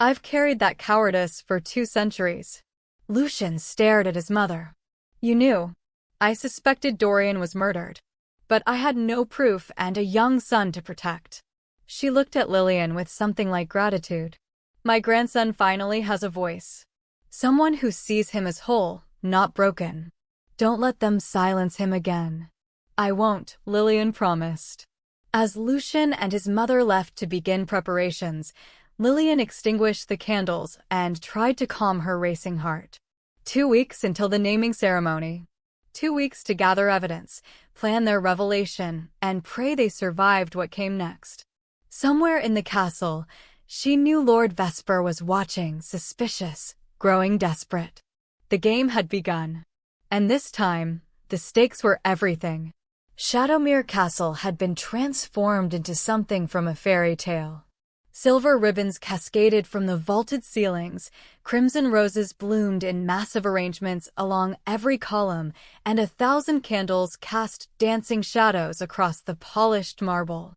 I've carried that cowardice for 2 centuries. Lucian stared at his mother. "You knew. I suspected Dorian was murdered. But I had no proof and a young son to protect." She looked at Lillian with something like gratitude. "My grandson finally has a voice. Someone who sees him as whole, not broken. Don't let them silence him again." "I won't," Lillian promised. As Lucian and his mother left to begin preparations, Lillian extinguished the candles and tried to calm her racing heart. 2 weeks until the naming ceremony. 2 weeks to gather evidence, plan their revelation, and pray they survived what came next. Somewhere in the castle, she knew Lord Vesper was watching, suspicious, growing desperate. The game had begun. And this time, the stakes were everything. Shadowmere Castle had been transformed into something from a fairy tale. Silver ribbons cascaded from the vaulted ceilings, crimson roses bloomed in massive arrangements along every column, and 1,000 candles cast dancing shadows across the polished marble.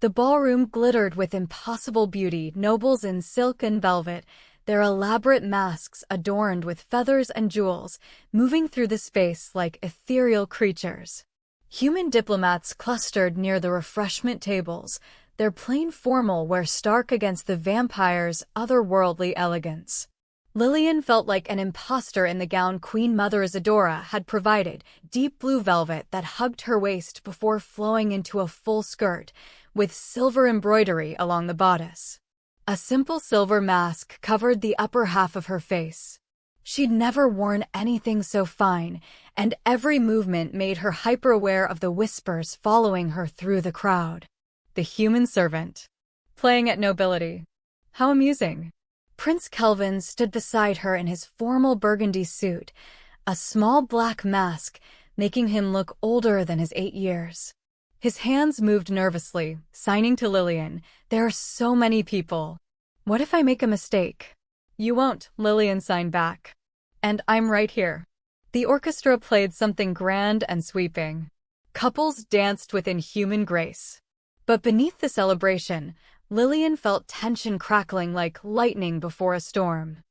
The ballroom glittered with impossible beauty, nobles in silk and velvet, their elaborate masks adorned with feathers and jewels, moving through the space like ethereal creatures. Human diplomats clustered near the refreshment tables, their plain formal wear stark against the vampire's otherworldly elegance. Lillian felt like an imposter in the gown Queen Mother Isadora had provided, deep blue velvet that hugged her waist before flowing into a full skirt, with silver embroidery along the bodice. A simple silver mask covered the upper half of her face. She'd never worn anything so fine, and every movement made her hyper-aware of the whispers following her through the crowd. The human servant. Playing at nobility. How amusing. Prince Kelvin stood beside her in his formal burgundy suit, a small black mask, making him look older than his 8 years. His hands moved nervously, signing to Lillian, "There are so many people. What if I make a mistake?" "You won't," Lillian signed back. "And I'm right here." The orchestra played something grand and sweeping. Couples danced with inhuman grace. But beneath the celebration, Lillian felt tension crackling like lightning before a storm.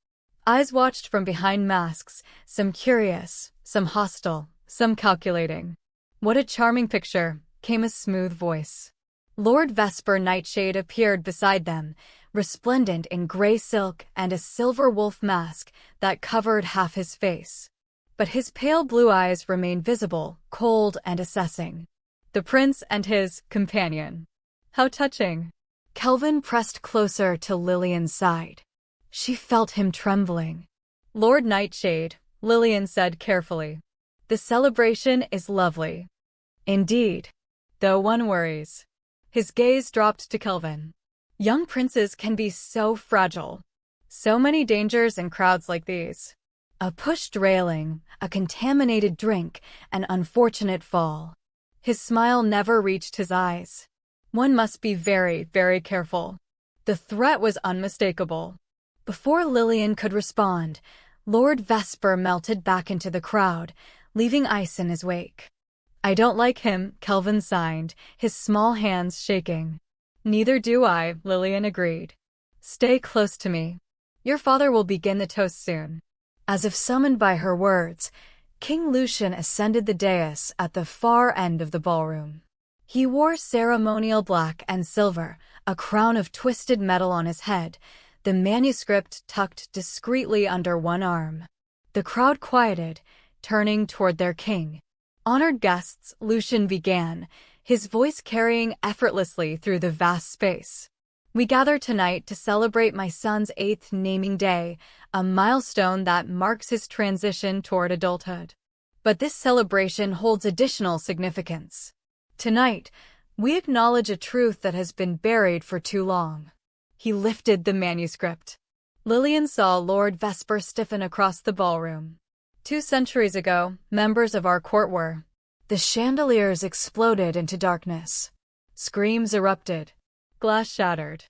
Eyes watched from behind masks, some curious, some hostile, some calculating. "What a charming picture," came a smooth voice. Lord Vesper Nightshade appeared beside them, resplendent in gray silk and a silver wolf mask that covered half his face. But his pale blue eyes remained visible, cold and assessing. The prince and his companion. How touching. Kelvin pressed closer to Lillian's side. She felt him trembling. "Lord Nightshade," Lillian said carefully. "The celebration is lovely. Indeed. Though one worries." His gaze dropped to Kelvin. "Young princes can be so fragile. So many dangers in crowds like these. A pushed railing, a contaminated drink, an unfortunate fall." His smile never reached his eyes. "One must be very, very careful." The threat was unmistakable. Before Lillian could respond, Lord Vesper melted back into the crowd, leaving ice in his wake. "I don't like him," Kelvin signed, his small hands shaking. "Neither do I," Lillian agreed. "Stay close to me. Your father will begin the toast soon." As if summoned by her words, King Lucian ascended the dais at the far end of the ballroom. He wore ceremonial black and silver, a crown of twisted metal on his head, the manuscript tucked discreetly under one arm. The crowd quieted, turning toward their king. "Honored guests," Lucian began, his voice carrying effortlessly through the vast space. "We gather tonight to celebrate my son's 8th naming day, a milestone that marks his transition toward adulthood. But this celebration holds additional significance. Tonight, we acknowledge a truth that has been buried for too long." He lifted the manuscript. Lillian saw Lord Vesper stiffen across the ballroom. 2 centuries ago, members of our court were. The chandeliers exploded into darkness. Screams erupted. Glass shattered.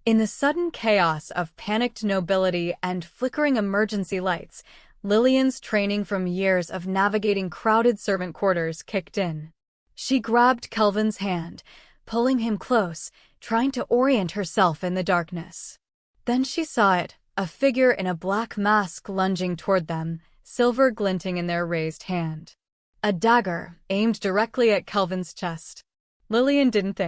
In the sudden chaos of panicked nobility and flickering emergency lights, Lillian's training from years of navigating crowded servant quarters kicked in. She grabbed Kelvin's hand, pulling him close, trying to orient herself in the darkness. Then she saw it, a figure in a black mask lunging toward them, silver glinting in their raised hand. A dagger, aimed directly at Kelvin's chest. Lillian didn't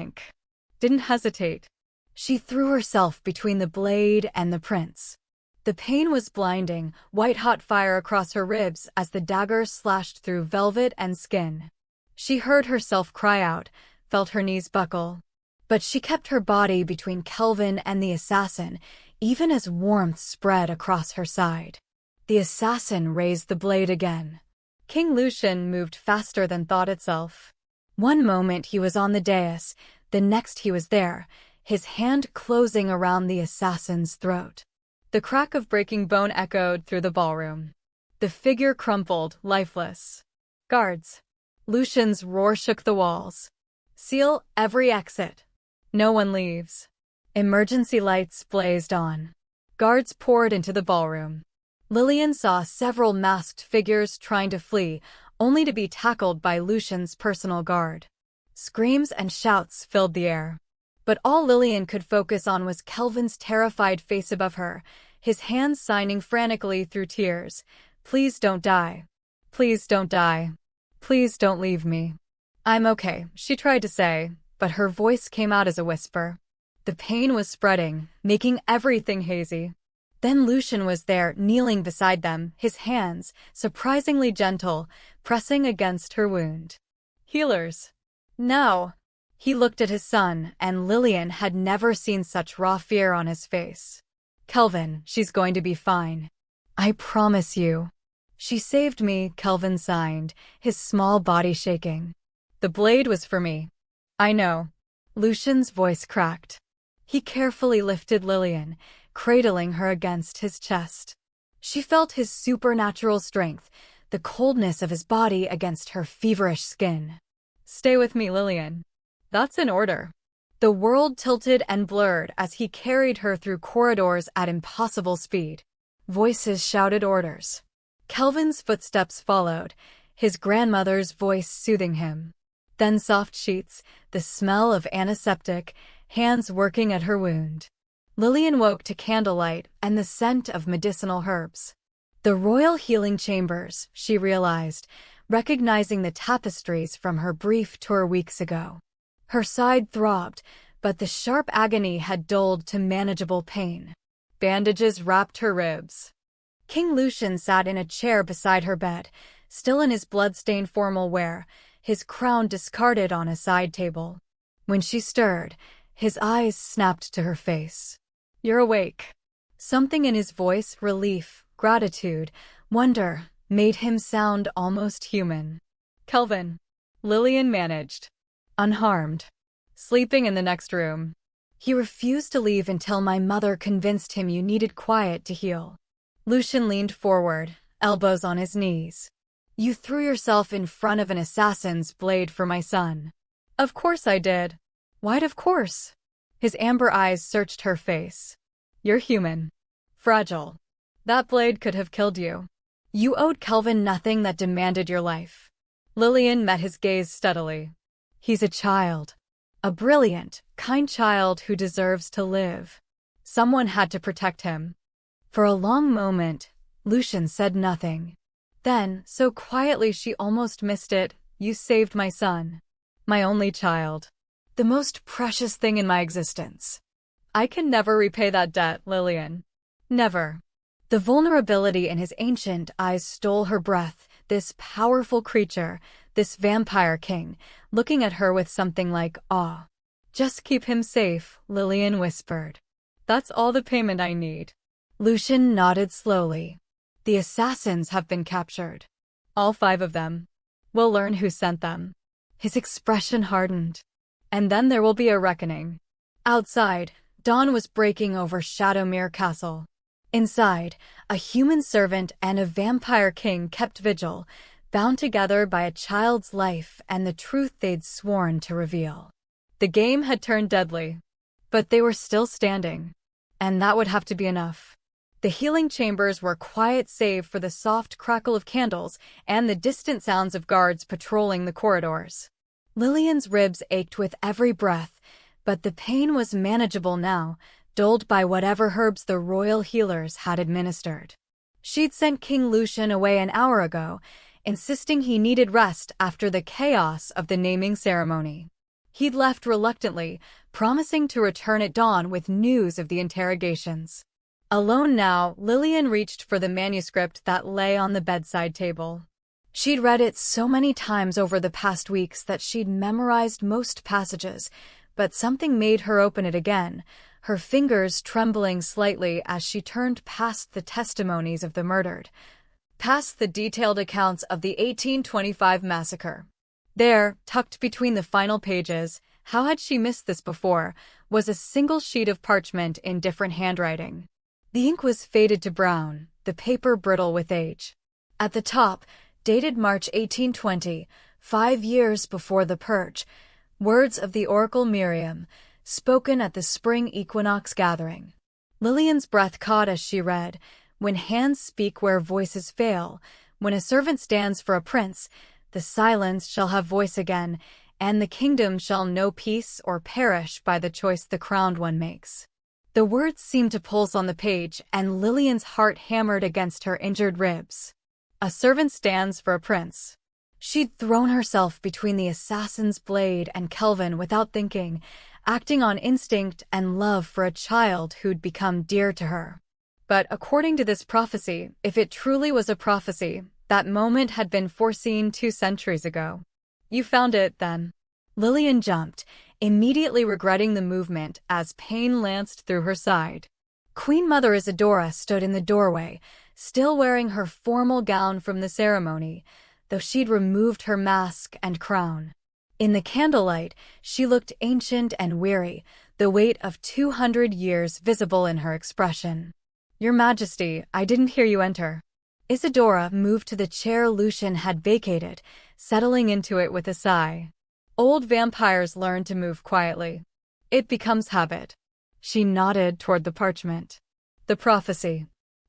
hesitate. She threw herself between the blade and the prince. The pain was blinding, white-hot fire across her ribs as the dagger slashed through velvet and skin. She heard herself cry out, felt her knees buckle. But she kept her body between Kelvin and the assassin, even as warmth spread across her side. The assassin raised the blade again. King Lucian moved faster than thought itself. One moment he was on the dais, the next he was there, his hand closing around the assassin's throat. The crack of breaking bone echoed through the ballroom. The figure crumpled, lifeless. Guards! Lucian's roar shook the walls. Seal every exit. No one leaves. Emergency lights blazed on. Guards poured into the ballroom. Lillian saw several masked figures trying to flee, only to be tackled by Lucian's personal guard. Screams and shouts filled the air. But all Lillian could focus on was Kelvin's terrified face above her, his hands signing frantically through tears. "Please don't die. Please don't die. Please don't leave me." "I'm okay," she tried to say, but her voice came out as a whisper. The pain was spreading, making everything hazy. Then Lucian was there, kneeling beside them, his hands, surprisingly gentle, pressing against her wound. "Healers. Now." He looked at his son, and Lillian had never seen such raw fear on his face. "Kelvin, she's going to be fine. I promise you." "She saved me," Kelvin signed, his small body shaking. "The blade was for me." "I know." Lucian's voice cracked. He carefully lifted Lillian, cradling her against his chest. She felt his supernatural strength, the coldness of his body against her feverish skin. "Stay with me, Lillian." "That's an order." The world tilted and blurred as he carried her through corridors at impossible speed. Voices shouted orders. Kelvin's footsteps followed, his grandmother's voice soothing him. Then soft sheets, the smell of antiseptic, hands working at her wound. Lillian woke to candlelight and the scent of medicinal herbs. The royal healing chambers, she realized, recognizing the tapestries from her brief tour weeks ago. Her side throbbed, but the sharp agony had dulled to manageable pain. Bandages wrapped her ribs. King Lucian sat in a chair beside her bed, still in his blood-stained formal wear, his crown discarded on a side table. When she stirred, his eyes snapped to her face. "You're awake." Something in his voice, relief, gratitude, wonder, made him sound almost human. "Kelvin." Lillian managed. "Unharmed. Sleeping in the next room." "He refused to leave until my mother convinced him you needed quiet to heal." Lucian leaned forward, elbows on his knees. "You threw yourself in front of an assassin's blade for my son." "Of course I did." "Why'd of course?" His amber eyes searched her face. "You're human. Fragile. That blade could have killed you. You owed Kelvin nothing that demanded your life." Lillian met his gaze steadily. "He's a child. A brilliant, kind child who deserves to live. Someone had to protect him." For a long moment, Lucian said nothing. Then, so quietly she almost missed it, "You saved my son. My only child. The most precious thing in my existence. I can never repay that debt, Lillian. Never." The vulnerability in his ancient eyes stole her breath, this powerful creature, this vampire king, looking at her with something like awe. "Just keep him safe," Lillian whispered. "That's all the payment I need." Lucian nodded slowly. "The assassins have been captured. All 5 of them. We'll learn who sent them." His expression hardened. "And then there will be a reckoning." Outside, dawn was breaking over Shadowmere Castle. Inside, a human servant and a vampire king kept vigil, bound together by a child's life and the truth they'd sworn to reveal. The game had turned deadly, but they were still standing, and that would have to be enough. The healing chambers were quiet save for the soft crackle of candles and the distant sounds of guards patrolling the corridors. Lillian's ribs ached with every breath, but the pain was manageable now, dulled by whatever herbs the royal healers had administered. She'd sent King Lucian away an hour ago, insisting he needed rest after the chaos of the naming ceremony. He'd left reluctantly, promising to return at dawn with news of the interrogations. Alone now, Lillian reached for the manuscript that lay on the bedside table. She'd read it so many times over the past weeks that she'd memorized most passages, but something made her open it again, her fingers trembling slightly as she turned past the testimonies of the murdered, past the detailed accounts of the 1825 massacre. There, tucked between the final pages, how had she missed this before, was a single sheet of parchment in different handwriting. The ink was faded to brown, the paper brittle with age. At the top, dated March 1820, 5 years before the purge, words of the oracle Miriam, spoken at the spring equinox gathering. Lillian's breath caught as she read, "When hands speak where voices fail, when a servant stands for a prince, the silence shall have voice again, and the kingdom shall know peace or perish by the choice the crowned one makes." The words seemed to pulse on the page, and Lillian's heart hammered against her injured ribs. A servant stands for a prince. She'd thrown herself between the assassin's blade and Kelvin without thinking, acting on instinct and love for a child who'd become dear to her. But according to this prophecy, if it truly was a prophecy, that moment had been foreseen 2 centuries ago. "You found it, then?" Lillian jumped, immediately regretting the movement as pain lanced through her side. Queen Mother Isadora stood in the doorway, still wearing her formal gown from the ceremony, though she'd removed her mask and crown. In the candlelight, she looked ancient and weary, the weight of 200 years visible in her expression. "Your Majesty, I didn't hear you enter." Isadora moved to the chair Lucian had vacated, settling into it with a sigh. Old vampires learn to move quietly. It becomes habit. She nodded toward the parchment. "The prophecy.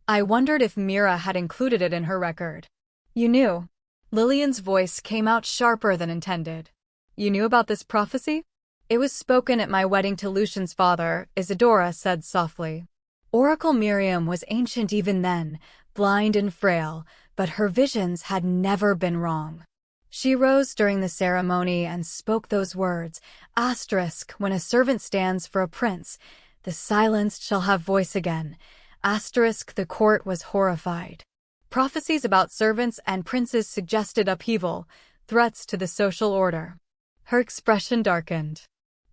I wondered if Mira had included it in her record." "You knew?" Lillian's voice came out sharper than intended. "You knew about this prophecy?" "It was spoken at my wedding to Lucian's father," Isadora said softly. Oracle Miriam was ancient even then, blind and frail, but her visions had never been wrong. She rose during the ceremony and spoke those words, asterisk, "When a servant stands for a prince, the silenced shall have voice again." Asterisk, the court was horrified. Prophecies about servants and princes suggested upheaval, threats to the social order. Her expression darkened.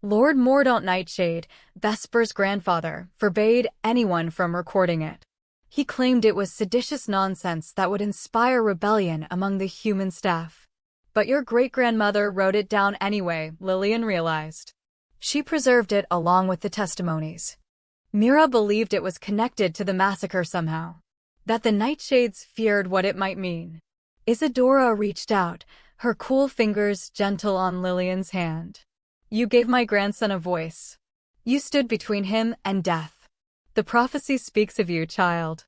Lord Mordaunt Nightshade, Vesper's grandfather, forbade anyone from recording it. He claimed it was seditious nonsense that would inspire rebellion among the human staff. But your great-grandmother wrote it down anyway, Lillian realized. She preserved it along with the testimonies. Mira believed it was connected to the massacre somehow. That the Nightshades feared what it might mean. Isadora reached out, her cool fingers gentle on Lillian's hand. "You gave my grandson a voice. You stood between him and death. The prophecy speaks of you, child."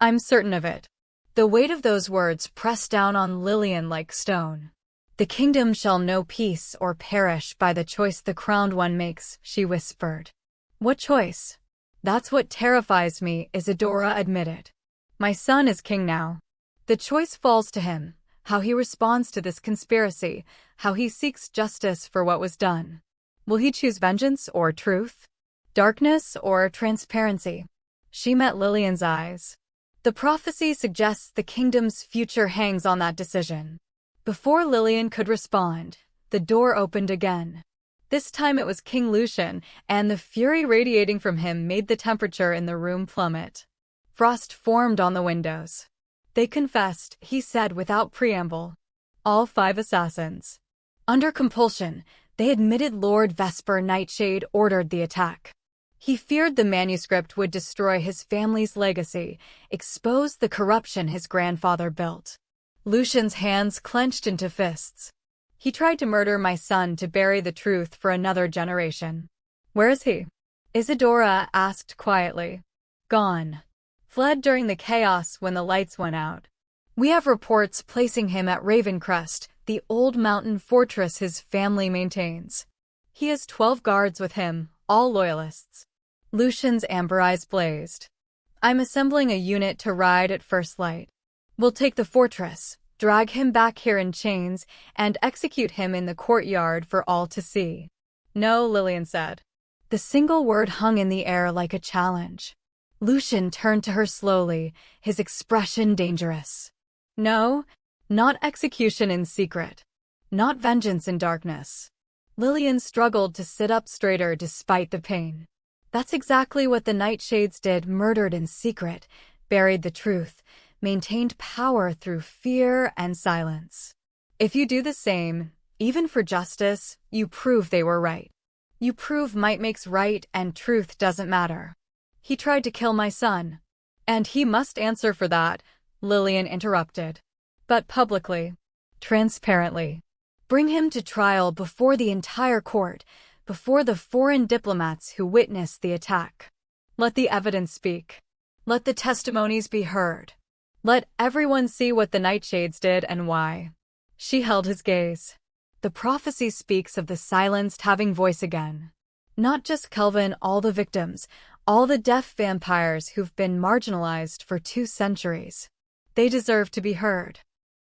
"I'm certain of it." The weight of those words pressed down on Lillian like stone. "The kingdom shall know peace or perish by the choice the crowned one makes," she whispered. "What choice?" "That's what terrifies me," Isadora admitted. "My son is king now. The choice falls to him, how he responds to this conspiracy, how he seeks justice for what was done. Will he choose vengeance or truth? Darkness or transparency?" She met Lillian's eyes. "The prophecy suggests the kingdom's future hangs on that decision." Before Lillian could respond, the door opened again. This time it was King Lucian, and the fury radiating from him made the temperature in the room plummet. Frost formed on the windows. "They confessed," he said without preamble. "All 5 assassins. Under compulsion, they admitted Lord Vesper Nightshade ordered the attack. He feared the manuscript would destroy his family's legacy, expose the corruption his grandfather built." Lucian's hands clenched into fists. "He tried to murder my son to bury the truth for another generation." "Where is he?" Isadora asked quietly. "Gone. Fled during the chaos when the lights went out. We have reports placing him at Ravencrest, the old mountain fortress his family maintains. He has 12 guards with him, all loyalists." Lucian's amber eyes blazed. I'm assembling a unit to ride at first light. We'll take the fortress, drag him back here in chains, and execute him in the courtyard for all to see. No, Lillian said. The single word hung in the air like a challenge. Lucian turned to her slowly, his expression dangerous. No, not execution in secret. Not vengeance in darkness. Lillian struggled to sit up straighter despite the pain. That's exactly what the Nightshades did, murdered in secret, buried the truth, maintained power through fear and silence. If you do the same, even for justice, you prove they were right. You prove might makes right and truth doesn't matter. He tried to kill my son. And he must answer for that, Lillian interrupted. But publicly. Transparently. Bring him to trial before the entire court, before the foreign diplomats who witnessed the attack. Let the evidence speak. Let the testimonies be heard. Let everyone see what the Nightshades did and why. She held his gaze. The prophecy speaks of the silenced having voice again. Not just Kelvin, all the victims, all the deaf vampires who've been marginalized for 2 centuries. They deserve to be heard.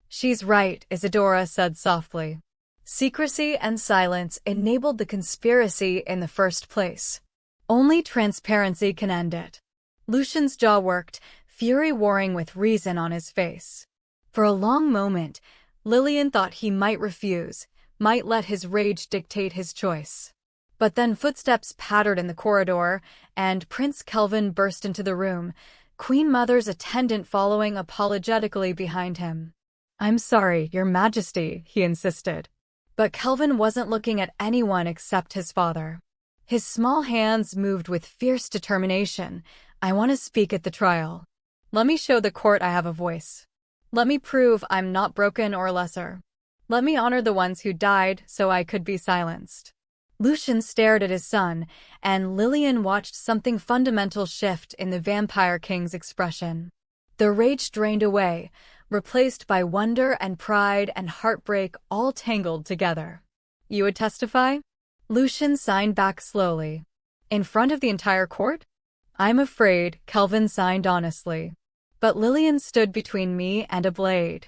She's right, Isadora said softly. Secrecy and silence enabled the conspiracy in the first place. Only transparency can end it. Lucian's jaw worked, fury warring with reason on his face. For a long moment, Lillian thought he might refuse, might let his rage dictate his choice. But then footsteps pattered in the corridor, and Prince Kelvin burst into the room, Queen Mother's attendant following apologetically behind him. I'm sorry, Your Majesty, he insisted. But Kelvin wasn't looking at anyone except his father. His small hands moved with fierce determination. I want to speak at the trial. Let me show the court I have a voice. Let me prove I'm not broken or lesser. Let me honor the ones who died so I could be silenced. Lucian stared at his son, and Lillian watched something fundamental shift in the Vampire King's expression. The rage drained away, replaced by wonder and pride and heartbreak all tangled together. You would testify? Lucian signed back slowly. In front of the entire court? I'm afraid, Kelvin signed honestly. But Lillian stood between me and a blade.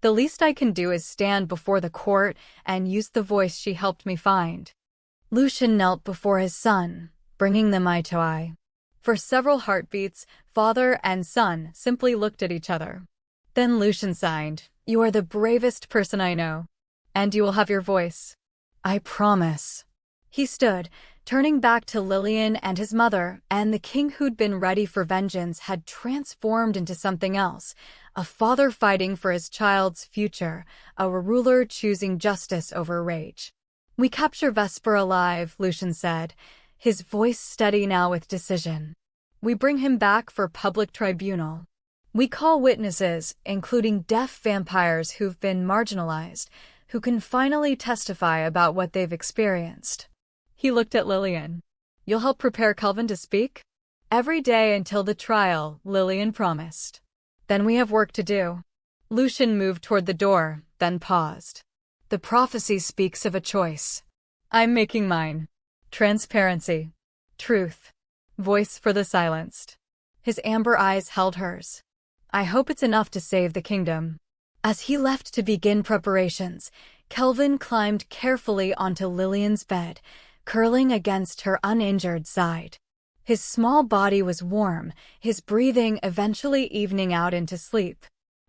The least I can do is stand before the court and use the voice she helped me find. Lucian knelt before his son, bringing them eye to eye. For several heartbeats, father and son simply looked at each other. Then Lucian signed, You are the bravest person I know. And you will have your voice. I promise. He stood, turning back to Lillian and his mother, and the king who'd been ready for vengeance had transformed into something else, a father fighting for his child's future, a ruler choosing justice over rage. We capture Vesper alive, Lucian said, his voice steady now with decision. We bring him back for public tribunal. We call witnesses, including deaf vampires who've been marginalized, who can finally testify about what they've experienced. He looked at Lillian. You'll help prepare Kelvin to speak? Every day until the trial, Lillian promised. Then we have work to do. Lucian moved toward the door, then paused. The prophecy speaks of a choice. I'm making mine. Transparency. Truth. Voice for the silenced. His amber eyes held hers. I hope it's enough to save the kingdom. As he left to begin preparations, Kelvin climbed carefully onto Lillian's bed, curling against her uninjured side. His small body was warm, his breathing eventually evening out into sleep.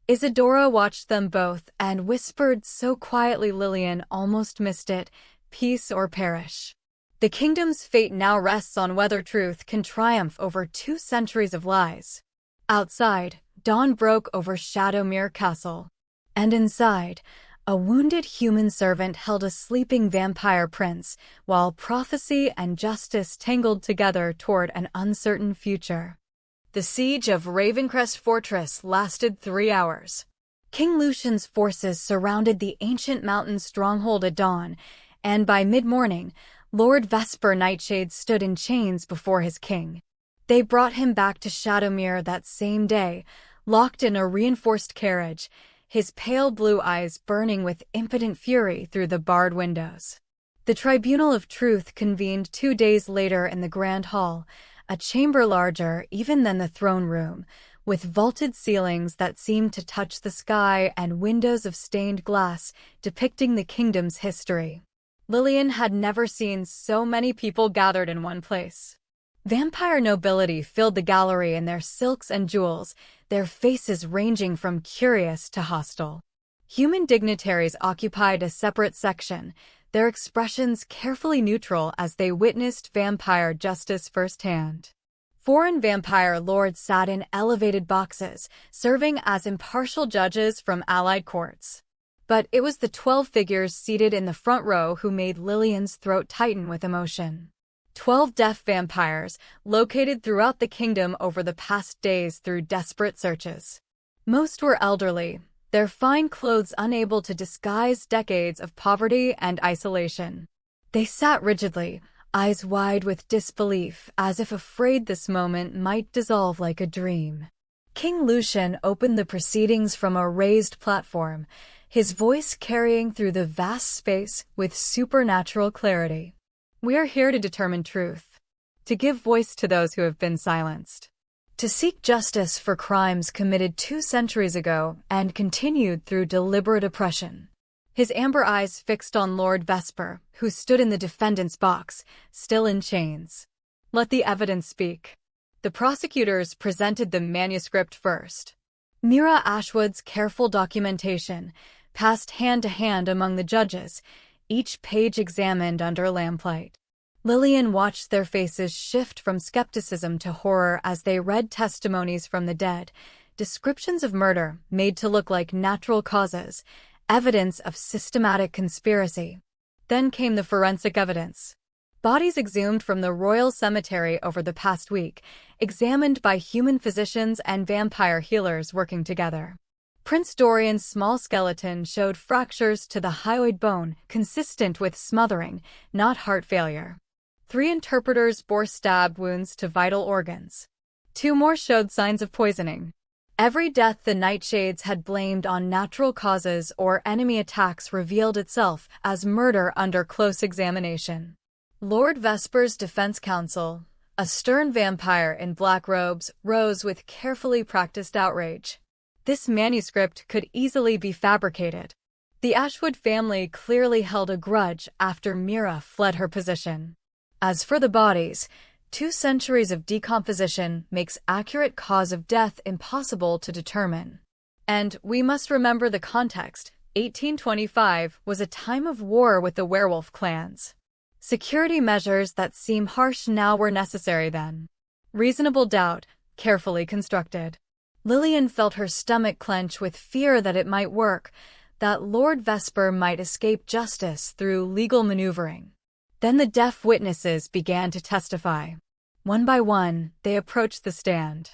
Isadora watched them both and whispered so quietly Lillian almost missed it, peace or perish. The kingdom's fate now rests on whether truth can triumph over 2 centuries of lies. Outside, dawn broke over Shadowmere Castle. And inside, a wounded human servant held a sleeping vampire prince, while prophecy and justice tangled together toward an uncertain future. The siege of Ravencrest Fortress lasted 3 hours. King Lucian's forces surrounded the ancient mountain stronghold at dawn, and by mid-morning, Lord Vesper Nightshade stood in chains before his king. They brought him back to Shadowmere that same day, locked in a reinforced carriage, his pale blue eyes burning with impotent fury through the barred windows. The Tribunal of Truth convened 2 days later in the Grand Hall, a chamber larger even than the throne room, with vaulted ceilings that seemed to touch the sky and windows of stained glass depicting the kingdom's history. Lillian had never seen so many people gathered in one place. Vampire nobility filled the gallery in their silks and jewels, their faces ranging from curious to hostile. Human dignitaries occupied a separate section, their expressions carefully neutral as they witnessed vampire justice firsthand. Foreign vampire lords sat in elevated boxes, serving as impartial judges from allied courts. But it was the 12 figures seated in the front row who made Lillian's throat tighten with emotion. 12 deaf vampires, located throughout the kingdom over the past days through desperate searches. Most were elderly, their fine clothes unable to disguise decades of poverty and isolation. They sat rigidly, eyes wide with disbelief, as if afraid this moment might dissolve like a dream. King Lucian opened the proceedings from a raised platform, his voice carrying through the vast space with supernatural clarity. We are here to determine truth, to give voice to those who have been silenced, to seek justice for crimes committed 2 centuries ago and continued through deliberate oppression. His amber eyes fixed on Lord Vesper, who stood in the defendant's box, still in chains. Let the evidence speak. The prosecutors presented the manuscript first. Mira Ashwood's careful documentation passed hand to hand among the judges, each page examined under lamplight. Lillian watched their faces shift from skepticism to horror as they read testimonies from the dead, descriptions of murder made to look like natural causes, evidence of systematic conspiracy. Then came the forensic evidence. Bodies exhumed from the royal cemetery over the past week, examined by human physicians and vampire healers working together. Prince Dorian's small skeleton showed fractures to the hyoid bone, consistent with smothering, not heart failure. 3 interpreters bore stab wounds to vital organs. 2 more showed signs of poisoning. Every death the Nightshades had blamed on natural causes or enemy attacks revealed itself as murder under close examination. Lord Vesper's defense counsel, a stern vampire in black robes, rose with carefully practiced outrage. This manuscript could easily be fabricated. The Ashwood family clearly held a grudge after Mira fled her position. As for the bodies, 2 centuries of decomposition makes accurate cause of death impossible to determine. And we must remember the context. 1825 was a time of war with the werewolf clans. Security measures that seem harsh now were necessary then. Reasonable doubt, carefully constructed. Lillian felt her stomach clench with fear that it might work, that Lord Vesper might escape justice through legal maneuvering. Then the deaf witnesses began to testify. One by one, they approached the stand.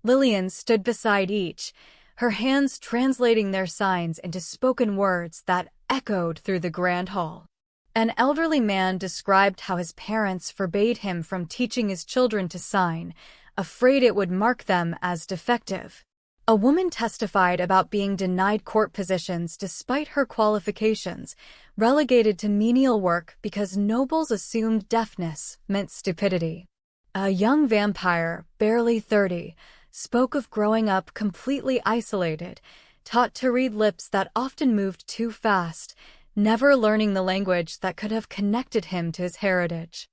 Lillian stood beside each, her hands translating their signs into spoken words that echoed through the grand hall. An elderly man described how his parents forbade him from teaching his children to sign, afraid it would mark them as defective. A woman testified about being denied court positions despite her qualifications, relegated to menial work because nobles assumed deafness meant stupidity. A young vampire, barely 30, spoke of growing up completely isolated, taught to read lips that often moved too fast, never learning the language that could have connected him to his heritage.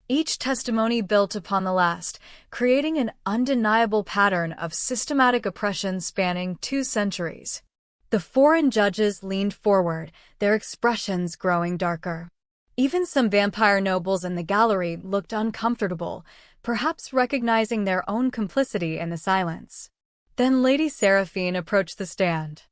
Each testimony built upon the last, creating an undeniable pattern of systematic oppression spanning 2 centuries. The foreign judges leaned forward, their expressions growing darker. Even some vampire nobles in the gallery looked uncomfortable, perhaps recognizing their own complicity in the silence. Then Lady Seraphine approached the stand.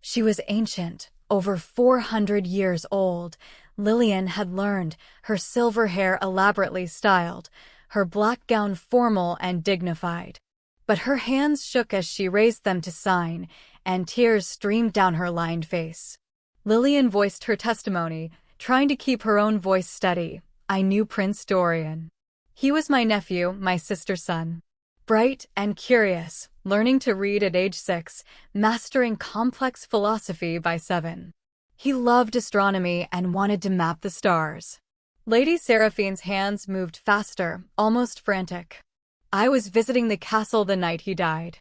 She was ancient, over 400 years old. Lillian had learned, her silver hair elaborately styled, her black gown formal and dignified. But her hands shook as she raised them to sign, and tears streamed down her lined face. Lillian voiced her testimony, trying to keep her own voice steady. I knew Prince Dorian. He was my nephew, my sister's son. Bright and curious, learning to read at age 6, mastering complex philosophy by 7. He loved astronomy and wanted to map the stars. Lady Seraphine's hands moved faster, almost frantic. I was visiting the castle the night he died.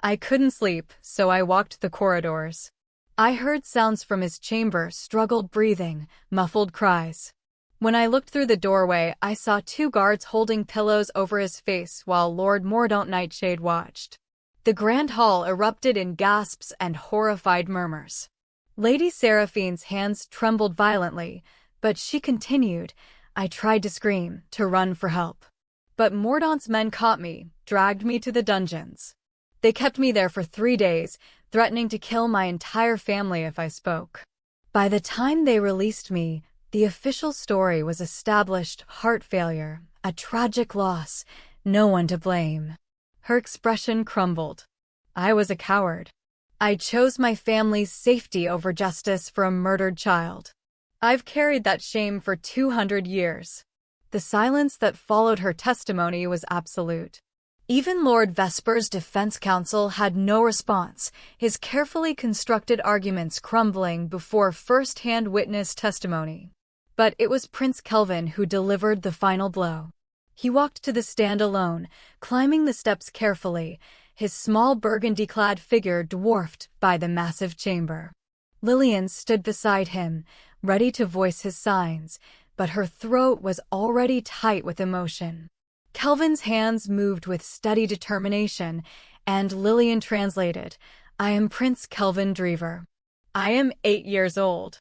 I couldn't sleep, so I walked the corridors. I heard sounds from his chamber, struggled breathing, muffled cries. When I looked through the doorway, I saw 2 guards holding pillows over his face while Lord Mordaunt Nightshade watched. The grand hall erupted in gasps and horrified murmurs. Lady Seraphine's hands trembled violently, but she continued. I tried to scream, to run for help. But Mordaunt's men caught me, dragged me to the dungeons. They kept me there for 3 days, threatening to kill my entire family if I spoke. By the time they released me, the official story was established: heart failure, a tragic loss, no one to blame. Her expression crumbled. I was a coward. I chose my family's safety over justice for a murdered child. I've carried that shame for 200 years. The silence that followed her testimony was absolute. Even Lord Vesper's defense counsel had no response, his carefully constructed arguments crumbling before first-hand witness testimony. But it was Prince Kelvin who delivered the final blow. He walked to the stand alone, climbing the steps carefully, his small burgundy-clad figure dwarfed by the massive chamber. Lillian stood beside him, ready to voice his signs, but her throat was already tight with emotion. Kelvin's hands moved with steady determination, and Lillian translated, I am Prince Kelvin Drever. I am 8 years old.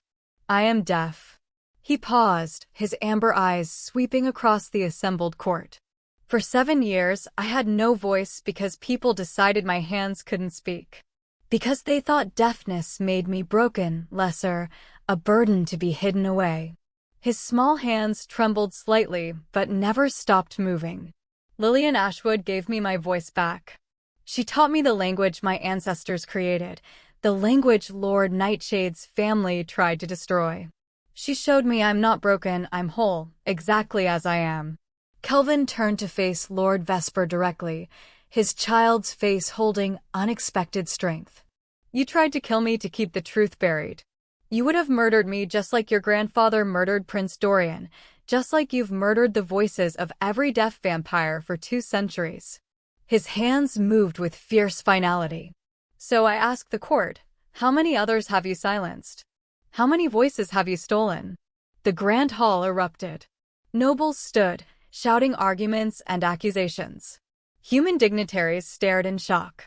I am deaf. He paused, his amber eyes sweeping across the assembled court. For 7 years, I had no voice because people decided my hands couldn't speak. Because they thought deafness made me broken, lesser, a burden to be hidden away. His small hands trembled slightly, but never stopped moving. Lillian Ashwood gave me my voice back. She taught me the language my ancestors created, the language Lord Nightshade's family tried to destroy. She showed me I'm not broken, I'm whole, exactly as I am. Kelvin turned to face Lord Vesper directly, his child's face holding unexpected strength. You tried to kill me to keep the truth buried. You would have murdered me just like your grandfather murdered Prince Dorian, just like you've murdered the voices of every deaf vampire for 2 centuries. His hands moved with fierce finality. So I asked the court, how many others have you silenced? How many voices have you stolen? The grand hall erupted. Nobles stood, shouting arguments and accusations. Human dignitaries stared in shock.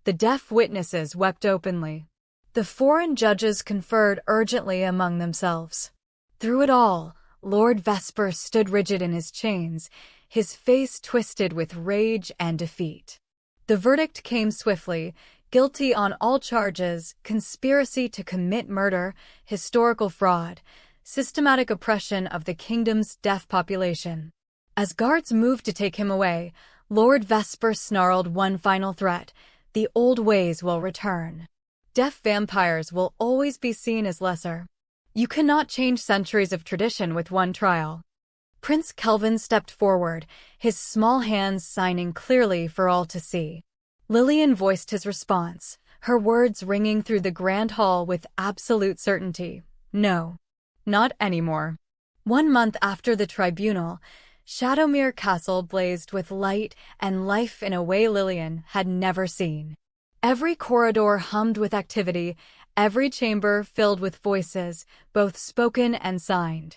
The deaf witnesses wept openly. The foreign judges conferred urgently among themselves. Through it all, Lord Vesper stood rigid in his chains, his face twisted with rage and defeat. The verdict came swiftly, guilty on all charges: conspiracy to commit murder, historical fraud, systematic oppression of the kingdom's deaf population. As guards moved to take him away, Lord Vesper snarled one final threat: the old ways will return. Deaf vampires will always be seen as lesser. You cannot change centuries of tradition with one trial. Prince Kelvin stepped forward, his small hands signing clearly for all to see. Lillian voiced his response, her words ringing through the grand hall with absolute certainty. No. Not anymore. 1 month after the tribunal, Shadowmere Castle blazed with light and life in a way Lillian had never seen. Every corridor hummed with activity, every chamber filled with voices, both spoken and signed.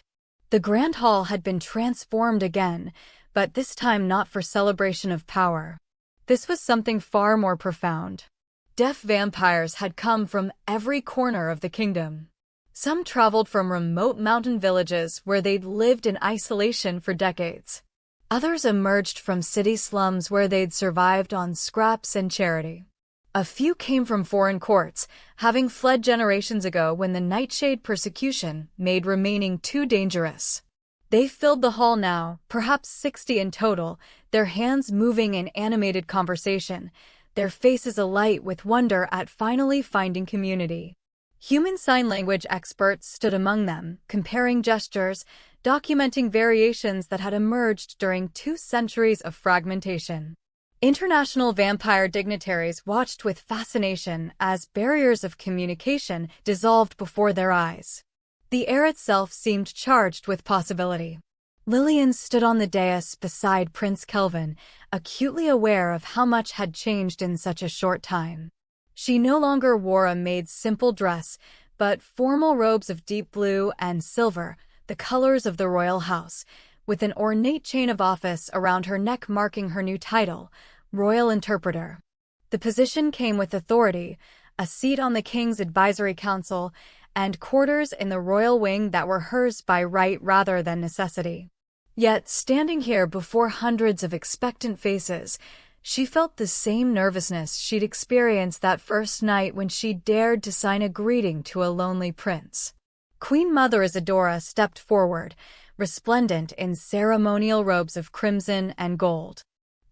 The grand hall had been transformed again, but this time not for celebration of power. This was something far more profound. Deaf vampires had come from every corner of the kingdom. Some traveled from remote mountain villages where they'd lived in isolation for decades. Others emerged from city slums where they'd survived on scraps and charity. A few came from foreign courts, having fled generations ago when the Nightshade persecution made remaining too dangerous. They filled the hall now, perhaps 60 in total, their hands moving in animated conversation, their faces alight with wonder at finally finding community. Human sign language experts stood among them, comparing gestures, documenting variations that had emerged during 2 centuries of fragmentation. International vampire dignitaries watched with fascination as barriers of communication dissolved before their eyes. The air itself seemed charged with possibility. Lillian stood on the dais beside Prince Kelvin, acutely aware of how much had changed in such a short time. She no longer wore a maid's simple dress, but formal robes of deep blue and silver, the colors of the royal house, with an ornate chain of office around her neck marking her new title, Royal Interpreter. The position came with authority, a seat on the King's Advisory Council, and quarters in the royal wing that were hers by right rather than necessity. Yet, standing here before hundreds of expectant faces, she felt the same nervousness she'd experienced that first night when she dared to sign a greeting to a lonely prince. Queen Mother Isadora stepped forward, resplendent in ceremonial robes of crimson and gold.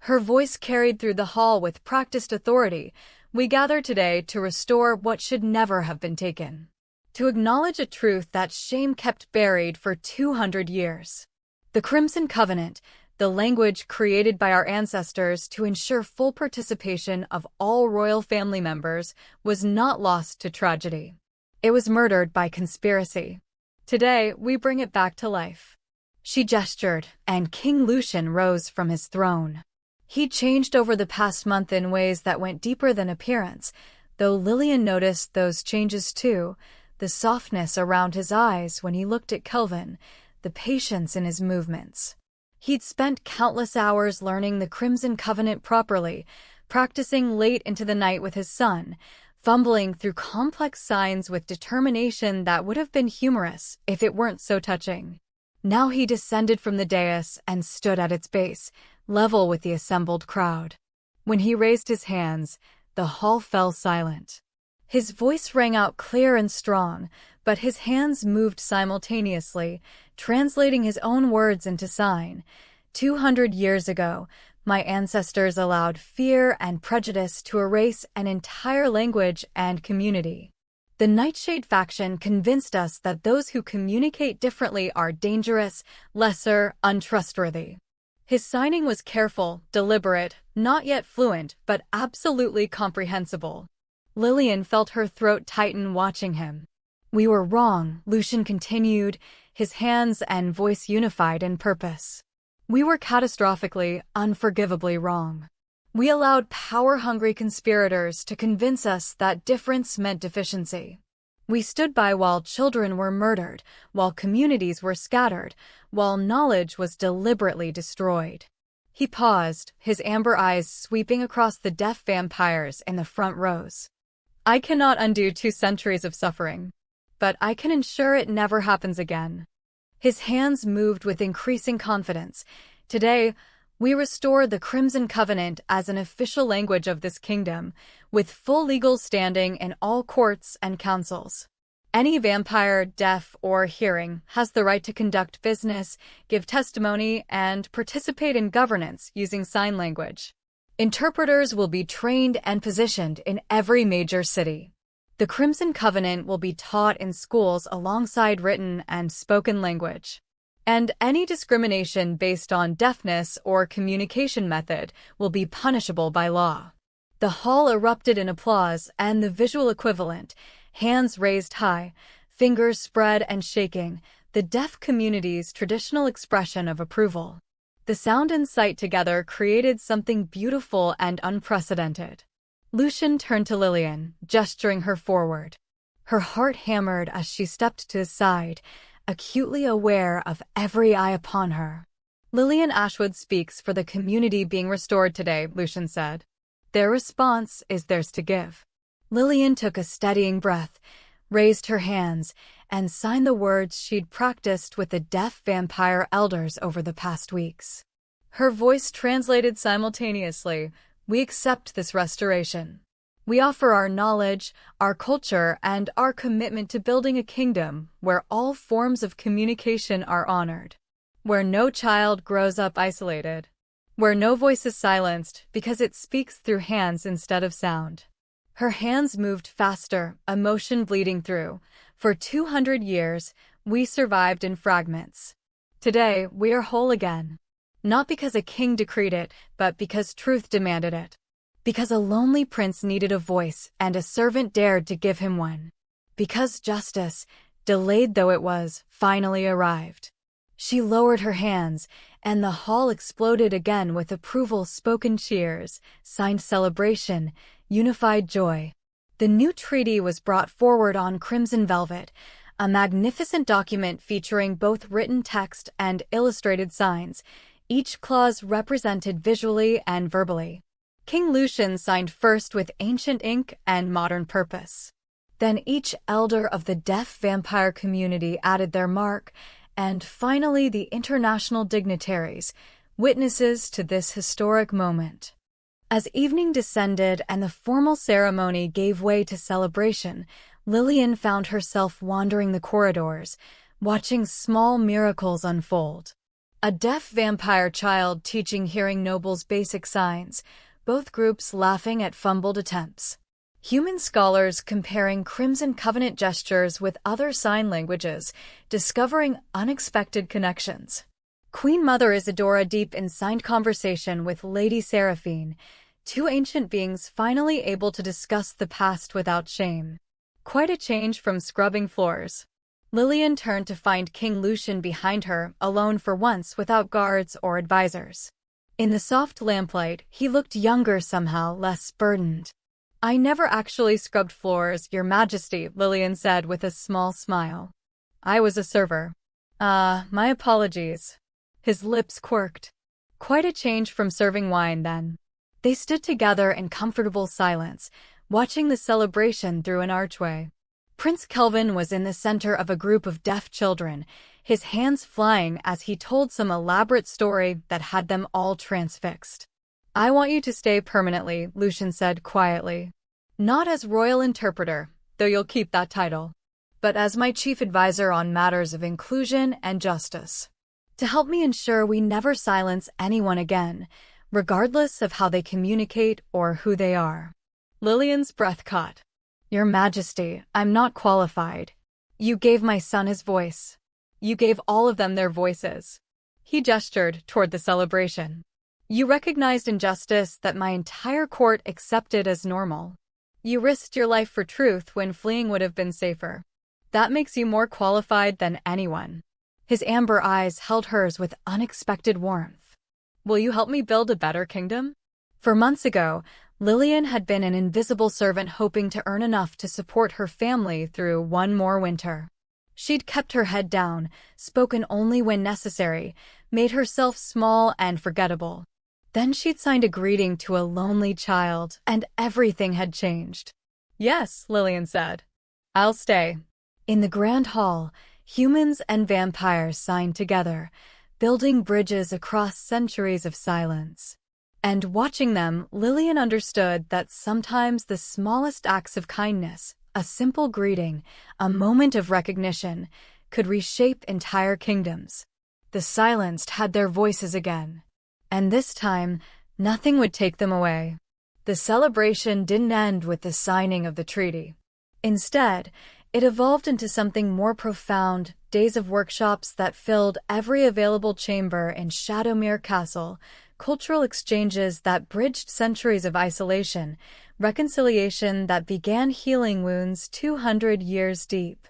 Her voice carried through the hall with practiced authority. "We gather today to restore what should never have been taken. To acknowledge a truth that shame kept buried for 200 years. The Crimson Covenant, the language created by our ancestors to ensure full participation of all royal family members, was not lost to tragedy. It was murdered by conspiracy. Today, we bring it back to life." She gestured, and King Lucian rose from his throne. He'd changed over the past month in ways that went deeper than appearance, though Lillian noticed those changes too, the softness around his eyes when he looked at Kelvin, the patience in his movements. He'd spent countless hours learning the Crimson Covenant properly, practicing late into the night with his son, fumbling through complex signs with determination that would have been humorous if it weren't so touching. Now he descended from the dais and stood at its base, level with the assembled crowd. When he raised his hands, the hall fell silent. His voice rang out clear and strong, but his hands moved simultaneously, translating his own words into sign. 200 years ago, my ancestors allowed fear and prejudice to erase an entire language and community. The Nightshade faction convinced us that those who communicate differently are dangerous, lesser, untrustworthy. His signing was careful, deliberate, not yet fluent, but absolutely comprehensible. Lillian felt her throat tighten watching him. "We were wrong," Lucian continued, his hands and voice unified in purpose. "We were catastrophically, unforgivably wrong. We allowed power-hungry conspirators to convince us that difference meant deficiency. We stood by while children were murdered, while communities were scattered, while knowledge was deliberately destroyed." He paused, his amber eyes sweeping across the deaf vampires in the front rows. "I cannot undo 2 centuries of suffering, but I can ensure it never happens again." His hands moved with increasing confidence. "Today, we restore the Crimson Covenant as an official language of this kingdom, with full legal standing in all courts and councils. Any vampire, deaf or hearing, has the right to conduct business, give testimony, and participate in governance using sign language. Interpreters will be trained and positioned in every major city. The Crimson Covenant will be taught in schools alongside written and spoken language. And any discrimination based on deafness or communication method will be punishable by law." The hall erupted in applause, and the visual equivalent, hands raised high, fingers spread and shaking, the deaf community's traditional expression of approval. The sound and sight together created something beautiful and unprecedented. Lucian turned to Lillian, gesturing her forward. Her heart hammered as she stepped to his side, acutely aware of every eye upon her. "Lillian Ashwood speaks for the community being restored today," Lucian said. "Their response is theirs to give." Lillian took a steadying breath, raised her hands, and signed the words she'd practiced with the deaf vampire elders over the past weeks. Her voice translated simultaneously, "We accept this restoration. We offer our knowledge, our culture, and our commitment to building a kingdom where all forms of communication are honored, where no child grows up isolated, where no voice is silenced because it speaks through hands instead of sound." Her hands moved faster, emotion bleeding through. "For 200 years, we survived in fragments. Today, we are whole again. Not because a king decreed it, but because truth demanded it. Because a lonely prince needed a voice and a servant dared to give him one. Because justice, delayed though it was, finally arrived." She lowered her hands, and the hall exploded again with approval, spoken cheers, signed celebration, unified joy. The new treaty was brought forward on crimson velvet, a magnificent document featuring both written text and illustrated signs, each clause represented visually and verbally. King Lucian signed first with ancient ink and modern purpose. Then each elder of the deaf vampire community added their mark, and finally the international dignitaries, witnesses to this historic moment. As evening descended and the formal ceremony gave way to celebration, Lillian found herself wandering the corridors, watching small miracles unfold. A deaf vampire child teaching hearing nobles basic signs, both groups laughing at fumbled attempts. Human scholars comparing Crimson Covenant gestures with other sign languages, discovering unexpected connections. Queen Mother Isadora deep in signed conversation with Lady Seraphine, two ancient beings finally able to discuss the past without shame. Quite a change from scrubbing floors. Lillian turned to find King Lucian behind her, alone for once without guards or advisors. In the soft lamplight, he looked younger somehow, less burdened. "I never actually scrubbed floors, Your Majesty," Lillian said with a small smile. "I was a server." My apologies." His lips quirked. Quite a change from serving wine, then. They stood together in comfortable silence, watching the celebration through an archway. Prince Kelvin was in the center of a group of deaf children, his hands flying as he told some elaborate story that had them all transfixed. "I want you to stay permanently," Lucian said quietly. "Not as royal interpreter, though you'll keep that title, but as my chief advisor on matters of inclusion and justice, to help me ensure we never silence anyone again, regardless of how they communicate or who they are." Lillian's breath caught. "Your Majesty, I'm not qualified. You gave my son his voice. You gave all of them their voices." He gestured toward the celebration. "You recognized injustice that my entire court accepted as normal. You risked your life for truth when fleeing would have been safer. That makes you more qualified than anyone." His amber eyes held hers with unexpected warmth. "Will you help me build a better kingdom?" For months ago, Lillian had been an invisible servant hoping to earn enough to support her family through one more winter. She'd kept her head down, spoken only when necessary, made herself small and forgettable. Then she'd signed a greeting to a lonely child, and everything had changed. "Yes," Lillian said. "I'll stay." In the grand hall, humans and vampires signed together, building bridges across centuries of silence. And watching them, Lillian understood that sometimes the smallest acts of kindness, a simple greeting, a moment of recognition, could reshape entire kingdoms. The silenced had their voices again. And this time, nothing would take them away. The celebration didn't end with the signing of the treaty. Instead, it evolved into something more profound, days of workshops that filled every available chamber in Shadowmere Castle, cultural exchanges that bridged centuries of isolation, reconciliation that began healing wounds 200 years deep.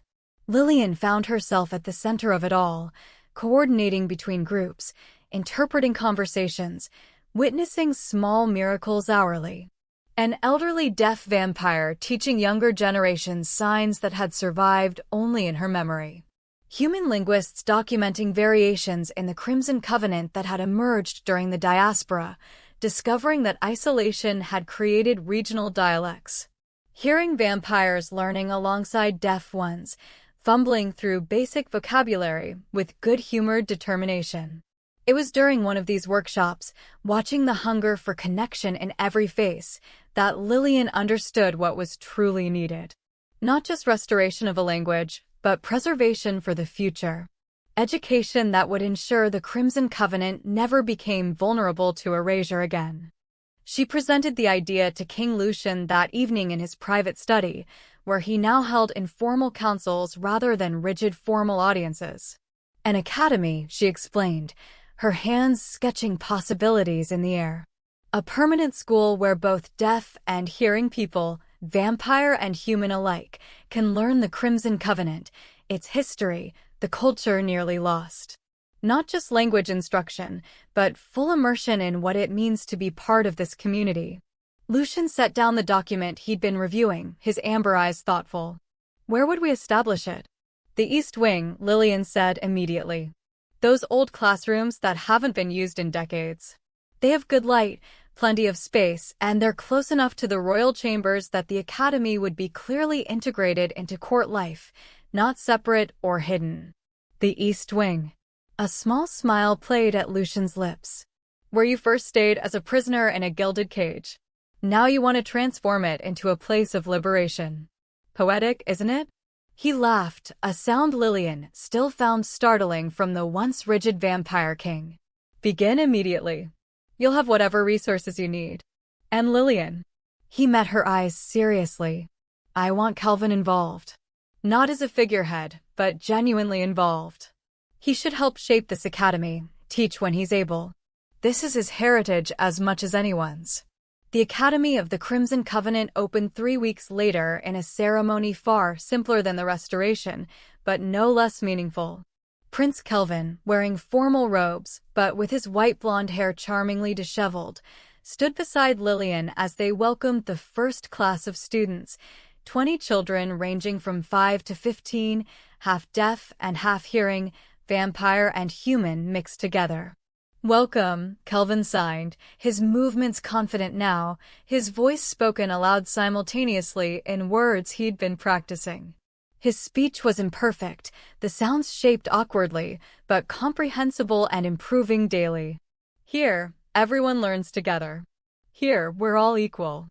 Lillian found herself at the center of it all, coordinating between groups, interpreting conversations, witnessing small miracles hourly. An elderly deaf vampire teaching younger generations signs that had survived only in her memory. Human linguists documenting variations in the Crimson Covenant that had emerged during the diaspora, discovering that isolation had created regional dialects. Hearing vampires learning alongside deaf ones, fumbling through basic vocabulary with good-humored determination. It was during one of these workshops, watching the hunger for connection in every face, that Lillian understood what was truly needed. Not just restoration of a language, but preservation for the future. Education that would ensure the Crimson Covenant never became vulnerable to erasure again. She presented the idea to King Lucian that evening in his private study, where he now held informal councils rather than rigid formal audiences. An academy, she explained, her hands sketching possibilities in the air. A permanent school where both deaf and hearing people, vampire and human alike, can learn the Crimson Covenant, its history, the culture nearly lost. Not just language instruction, but full immersion in what it means to be part of this community. Lucian set down the document he'd been reviewing, his amber eyes thoughtful. Where would we establish it? The East Wing, Lillian said immediately. Those old classrooms that haven't been used in decades. They have good light, plenty of space, and they're close enough to the royal chambers that the academy would be clearly integrated into court life, not separate or hidden. The East Wing. A small smile played at Lucian's lips. Where you first stayed as a prisoner in a gilded cage. Now you want to transform it into a place of liberation. Poetic, isn't it? He laughed, a sound Lillian still found startling from the once rigid vampire king. Begin immediately. You'll have whatever resources you need. And Lillian. He met her eyes seriously. I want Kelvin involved. Not as a figurehead, but genuinely involved. He should help shape this academy, teach when he's able. This is his heritage as much as anyone's. The Academy of the Crimson Covenant opened 3 weeks later in a ceremony far simpler than the Restoration, but no less meaningful. Prince Kelvin, wearing formal robes, but with his white blonde hair charmingly disheveled, stood beside Lillian as they welcomed the first class of students, 20 children ranging from 5 to 15, half deaf and half hearing, vampire and human mixed together. Welcome, Kelvin signed, his movements confident now, his voice spoken aloud simultaneously in words he'd been practicing. His speech was imperfect, the sounds shaped awkwardly, but comprehensible and improving daily. Here, everyone learns together. Here, we're all equal.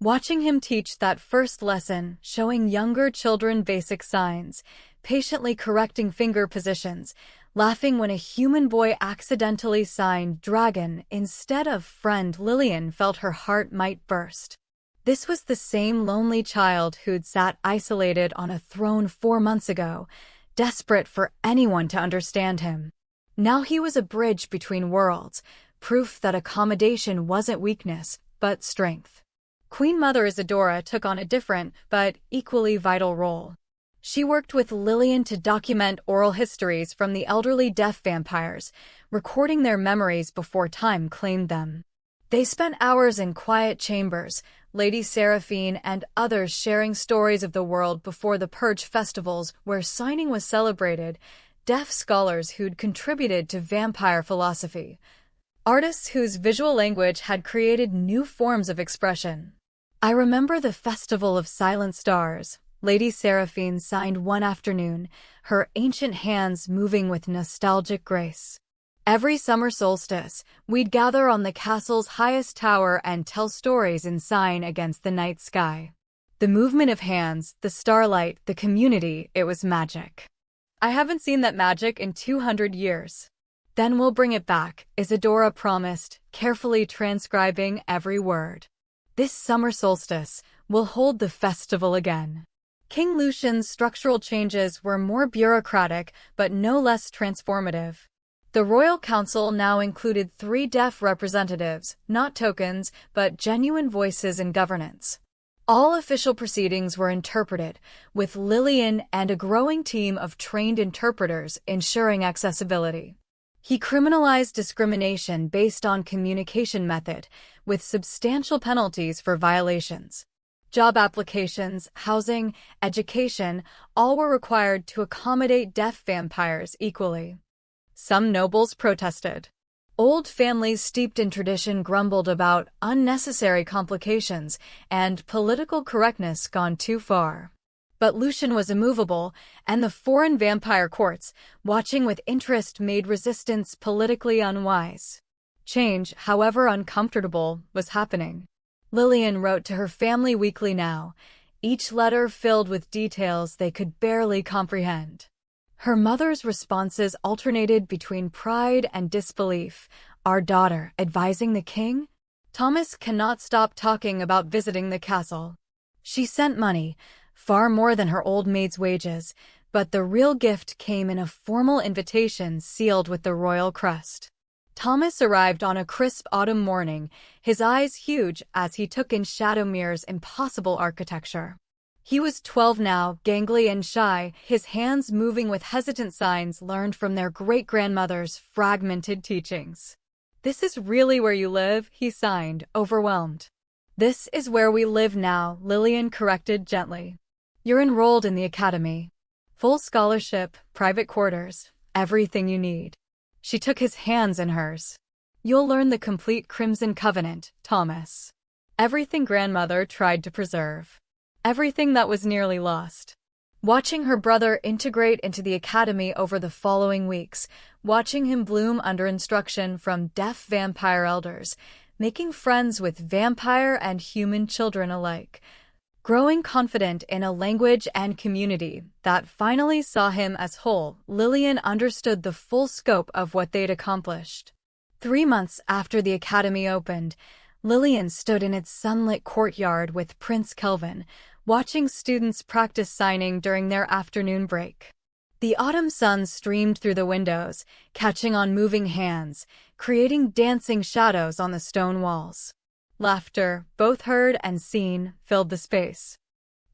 Watching him teach that first lesson, showing younger children basic signs, patiently correcting finger positions, laughing when a human boy accidentally signed dragon instead of friend, Lillian felt her heart might burst. This was the same lonely child who'd sat isolated on a throne 4 months ago, desperate for anyone to understand him. Now he was a bridge between worlds, proof that accommodation wasn't weakness, but strength. Queen Mother Isadora took on a different, but equally vital role. She worked with Lillian to document oral histories from the elderly deaf vampires, recording their memories before time claimed them. They spent hours in quiet chambers, Lady Seraphine and others sharing stories of the world before the Purge festivals where signing was celebrated, deaf scholars who'd contributed to vampire philosophy, artists whose visual language had created new forms of expression. I remember the Festival of Silent Stars. Lady Seraphine signed one afternoon, her ancient hands moving with nostalgic grace. Every summer solstice, we'd gather on the castle's highest tower and tell stories and sign against the night sky. The movement of hands, the starlight, the community, it was magic. I haven't seen that magic in 200 years. Then we'll bring it back, Isadora promised, carefully transcribing every word. This summer solstice, we'll hold the festival again. King Lucian's structural changes were more bureaucratic but no less transformative. The Royal Council now included 3 deaf representatives, not tokens, but genuine voices in governance. All official proceedings were interpreted, with Lillian and a growing team of trained interpreters ensuring accessibility. He criminalized discrimination based on communication method, with substantial penalties for violations. Job applications, housing, education, all were required to accommodate deaf vampires equally. Some nobles protested. Old families steeped in tradition grumbled about unnecessary complications and political correctness gone too far. But Lucian was immovable, and the foreign vampire courts, watching with interest, made resistance politically unwise. Change, however uncomfortable, was happening. Lillian wrote to her family weekly now, each letter filled with details they could barely comprehend. Her mother's responses alternated between pride and disbelief. Our daughter, advising the king? Thomas cannot stop talking about visiting the castle. She sent money, far more than her old maid's wages, but the real gift came in a formal invitation sealed with the royal crest. Thomas arrived on a crisp autumn morning, his eyes huge as he took in Shadowmere's impossible architecture. He was 12 now, gangly and shy, his hands moving with hesitant signs learned from their great-grandmother's fragmented teachings. "This is really where you live," he signed, overwhelmed. "This is where we live now," Lillian corrected gently. "You're enrolled in the academy. Full scholarship, private quarters, everything you need." She took his hands in hers. "You'll learn the complete Crimson Covenant, Thomas. Everything grandmother tried to preserve. Everything that was nearly lost." Watching her brother integrate into the academy over the following weeks, watching him bloom under instruction from deaf vampire elders, making friends with vampire and human children alike, growing confident in a language and community that finally saw him as whole, Lillian understood the full scope of what they'd accomplished. 3 months after the academy opened, Lillian stood in its sunlit courtyard with Prince Kelvin, watching students practice signing during their afternoon break. The autumn sun streamed through the windows, catching on moving hands, creating dancing shadows on the stone walls. Laughter, both heard and seen, filled the space.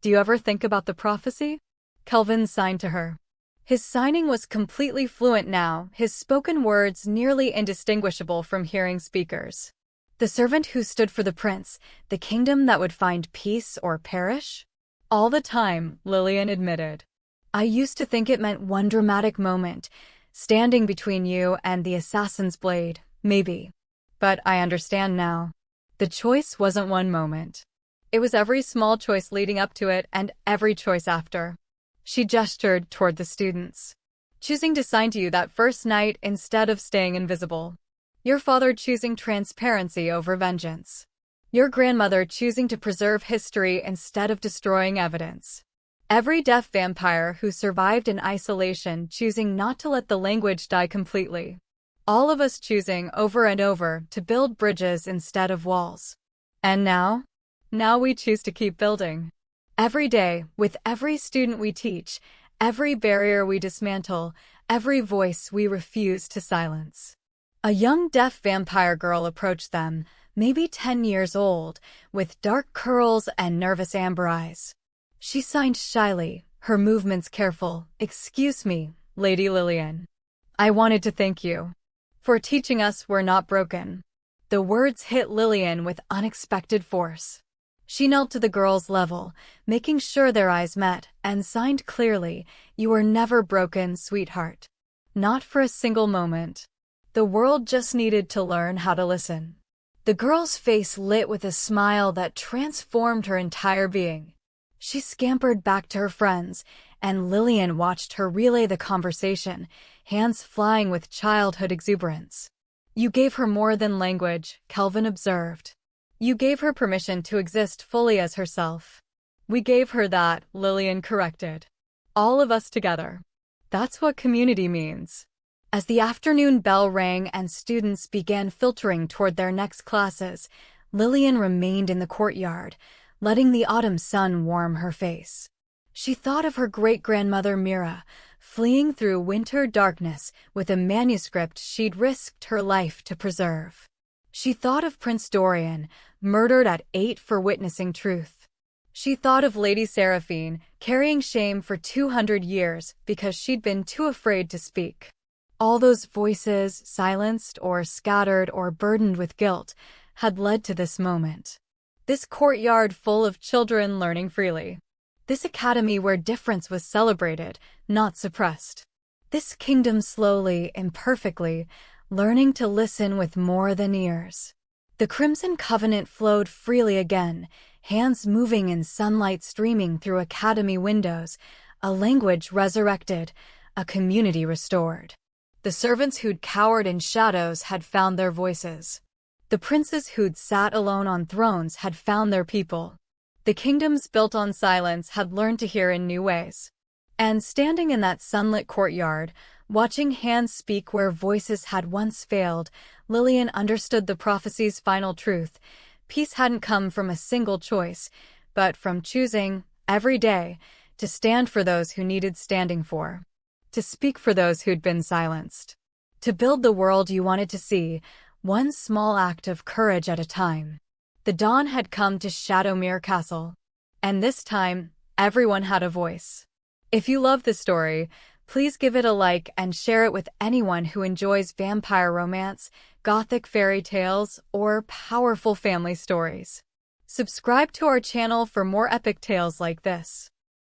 "Do you ever think about the prophecy?" Kelvin signed to her. His signing was completely fluent now, his spoken words nearly indistinguishable from hearing speakers. "The servant who stood for the prince, the kingdom that would find peace or perish?" "All the time," Lillian admitted. "I used to think it meant one dramatic moment, standing between you and the assassin's blade, maybe. But I understand now. The choice wasn't one moment. It was every small choice leading up to it and every choice after." She gestured toward the students. "Choosing to sign to you that first night instead of staying invisible. Your father choosing transparency over vengeance. Your grandmother choosing to preserve history instead of destroying evidence. Every deaf vampire who survived in isolation choosing not to let the language die completely. All of us choosing over and over to build bridges instead of walls. And now? Now we choose to keep building. Every day, with every student we teach, every barrier we dismantle, every voice we refuse to silence." A young deaf vampire girl approached them, maybe 10 years old, with dark curls and nervous amber eyes. She signed shyly, her movements careful. "Excuse me, Lady Lillian. I wanted to thank you for teaching us we're not broken." The words hit Lillian with unexpected force. She knelt to the girl's level, making sure their eyes met, and signed clearly, "You were never broken, sweetheart. Not for a single moment. The world just needed to learn how to listen." The girl's face lit with a smile that transformed her entire being. She scampered back to her friends, and Lillian watched her relay the conversation, hands flying with childhood exuberance. "You gave her more than language," Kelvin observed. "You gave her permission to exist fully as herself." "We gave her that," Lillian corrected. "All of us together. That's what community means." As the afternoon bell rang and students began filtering toward their next classes, Lillian remained in the courtyard, letting the autumn sun warm her face. She thought of her great-grandmother Mira, fleeing through winter darkness with a manuscript she'd risked her life to preserve. She thought of Prince Dorian, murdered at 8 for witnessing truth. She thought of Lady Seraphine, carrying shame for 200 years because she'd been too afraid to speak. All those voices, silenced or scattered or burdened with guilt, had led to this moment. This courtyard full of children learning freely. This academy where difference was celebrated, not suppressed. This kingdom slowly, imperfectly, learning to listen with more than ears. The Crimson Covenant flowed freely again, hands moving in sunlight streaming through academy windows, a language resurrected, a community restored. The servants who'd cowered in shadows had found their voices. The princes who'd sat alone on thrones had found their people. The kingdoms built on silence had learned to hear in new ways. And standing in that sunlit courtyard, watching hands speak where voices had once failed, Lillian understood the prophecy's final truth. Peace hadn't come from a single choice, but from choosing, every day, to stand for those who needed standing for. To speak for those who'd been silenced. To build the world you wanted to see, one small act of courage at a time. The dawn had come to Shadowmere Castle. And this time, Everyone had a voice. If you love the story, please give it a like and share it with anyone who enjoys vampire romance, gothic fairy tales, or powerful family stories. Subscribe to our channel for more epic tales like this.